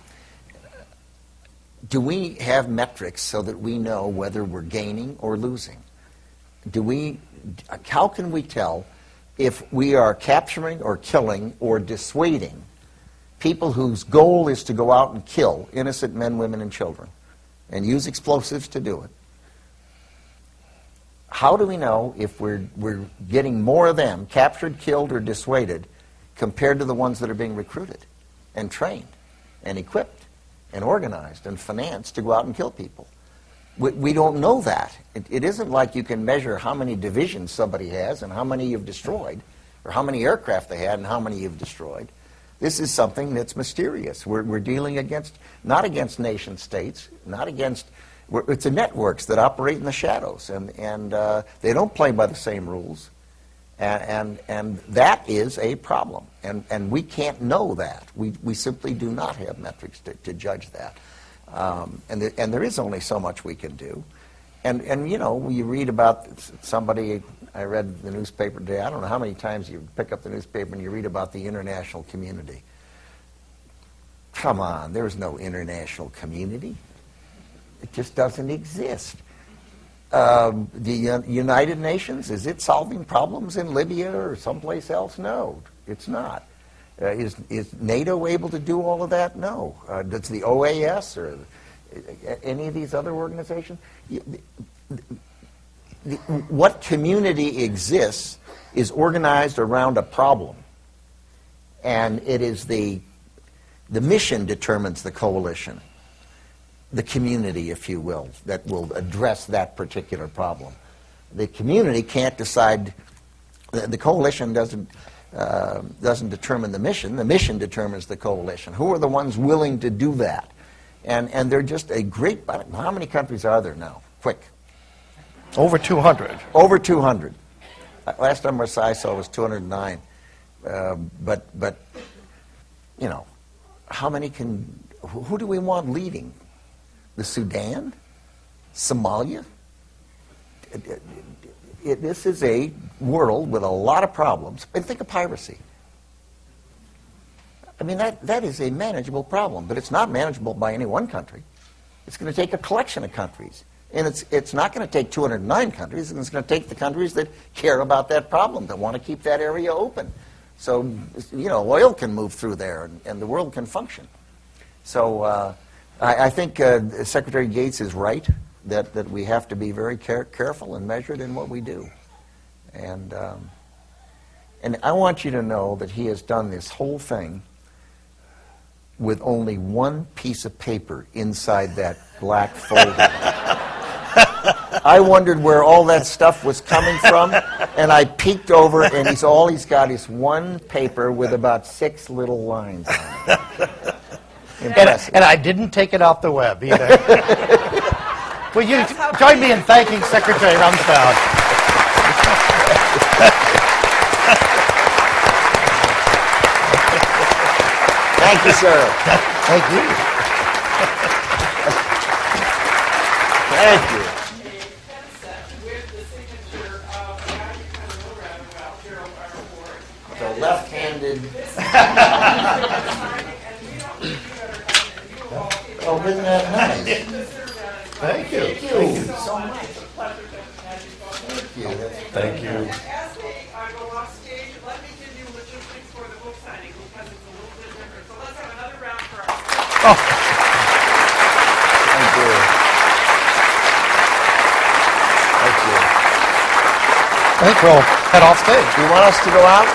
do we have metrics so that we know whether we're gaining or losing? How can we tell if we are capturing or killing or dissuading people whose goal is to go out and kill innocent men, women, and children and use explosives to do it? How do we know if we're getting more of them captured, killed, or dissuaded compared to the ones that are being recruited and trained and equipped and organized and financed to go out and kill people? We don't know that. It isn't like you can measure how many divisions somebody has and how many you've destroyed, or how many aircraft they had and how many you've destroyed. This is something that's mysterious. We're dealing not against nation states, it's the networks that operate in the shadows, and they don't play by the same rules. And that is a problem, and we can't know that. We simply do not have metrics to judge that. And there is only so much we can do. And you know, you read about somebody, I read the newspaper today, I don't know how many times you pick up the newspaper and you read about the international community. Come on, there's no international community. It just doesn't exist. The United Nations, is it solving problems in Libya or someplace else? No, it's not. Is NATO able to do all of that? No. Does the OAS or any of these other organizations? What community exists is organized around a problem. And it is the mission determines the coalition, the community, if you will, that will address that particular problem. The community can't decide, the coalition doesn't determine the mission determines the coalition. Who are the ones willing to do that? And they're just a great, how many countries are there now? Quick. Over 200. Over 200. Last number I saw was 209. But you know, how many who do we want leading? The Sudan? Somalia? This is a world with a lot of problems. And think of piracy. I mean, that is a manageable problem, but it's not manageable by any one country. It's going to take a collection of countries. And it's not going to take 209 countries, and it's going to take the countries that care about that problem, that want to keep that area open. So, you know, oil can move through there, and the world can function. So I think Secretary Gates is right, that we have to be very careful and measured in what we do. And I want you to know that he has done this whole thing with only one piece of paper inside that black folder. I wondered where all that stuff was coming from, and I peeked over, and all he's got is one paper with about 6 little lines on it. And I didn't take it off the web either. Will you join me in thanking Secretary Rumsfeld? Thank you, sir. Thank you. Thank you. The left-handed. Oh, isn't that nice? Thank you. Thank you so much. Thank you. Thank you. As they go off stage, let me give you logistics for the book signing because it's a little bit different. So let's have another round for our Oh, Thank you. Thank you. I think we'll head off stage. Do you want us to go out?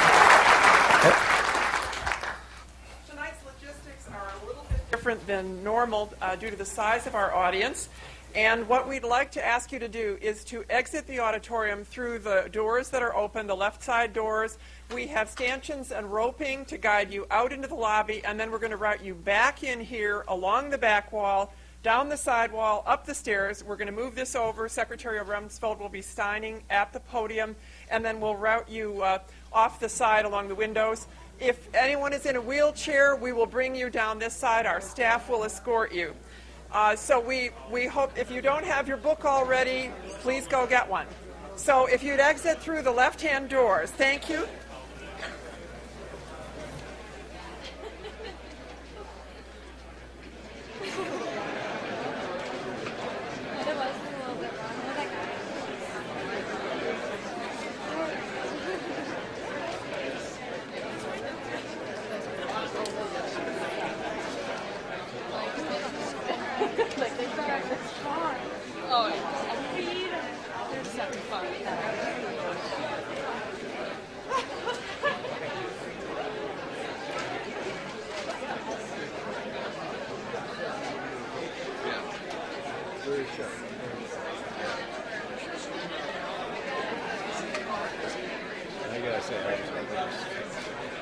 Tonight's logistics are a little bit different than normal due to the size of our audience. And what we'd like to ask you to do is to exit the auditorium through the doors that are open, the left side doors. We have stanchions and roping to guide you out into the lobby, and then we're going to route you back in here along the back wall, down the side wall, up the stairs. We're going to move this over. Secretary Rumsfeld will be signing at the podium, and then we'll route you off the side along the windows. If anyone is in a wheelchair, we will bring you down this side. Our staff will escort you. So we hope if you don't have your book already, please go get one. So if you'd exit through the left-hand doors, thank you. I gotta say,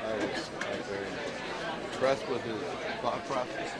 I was very impressed with his thought process.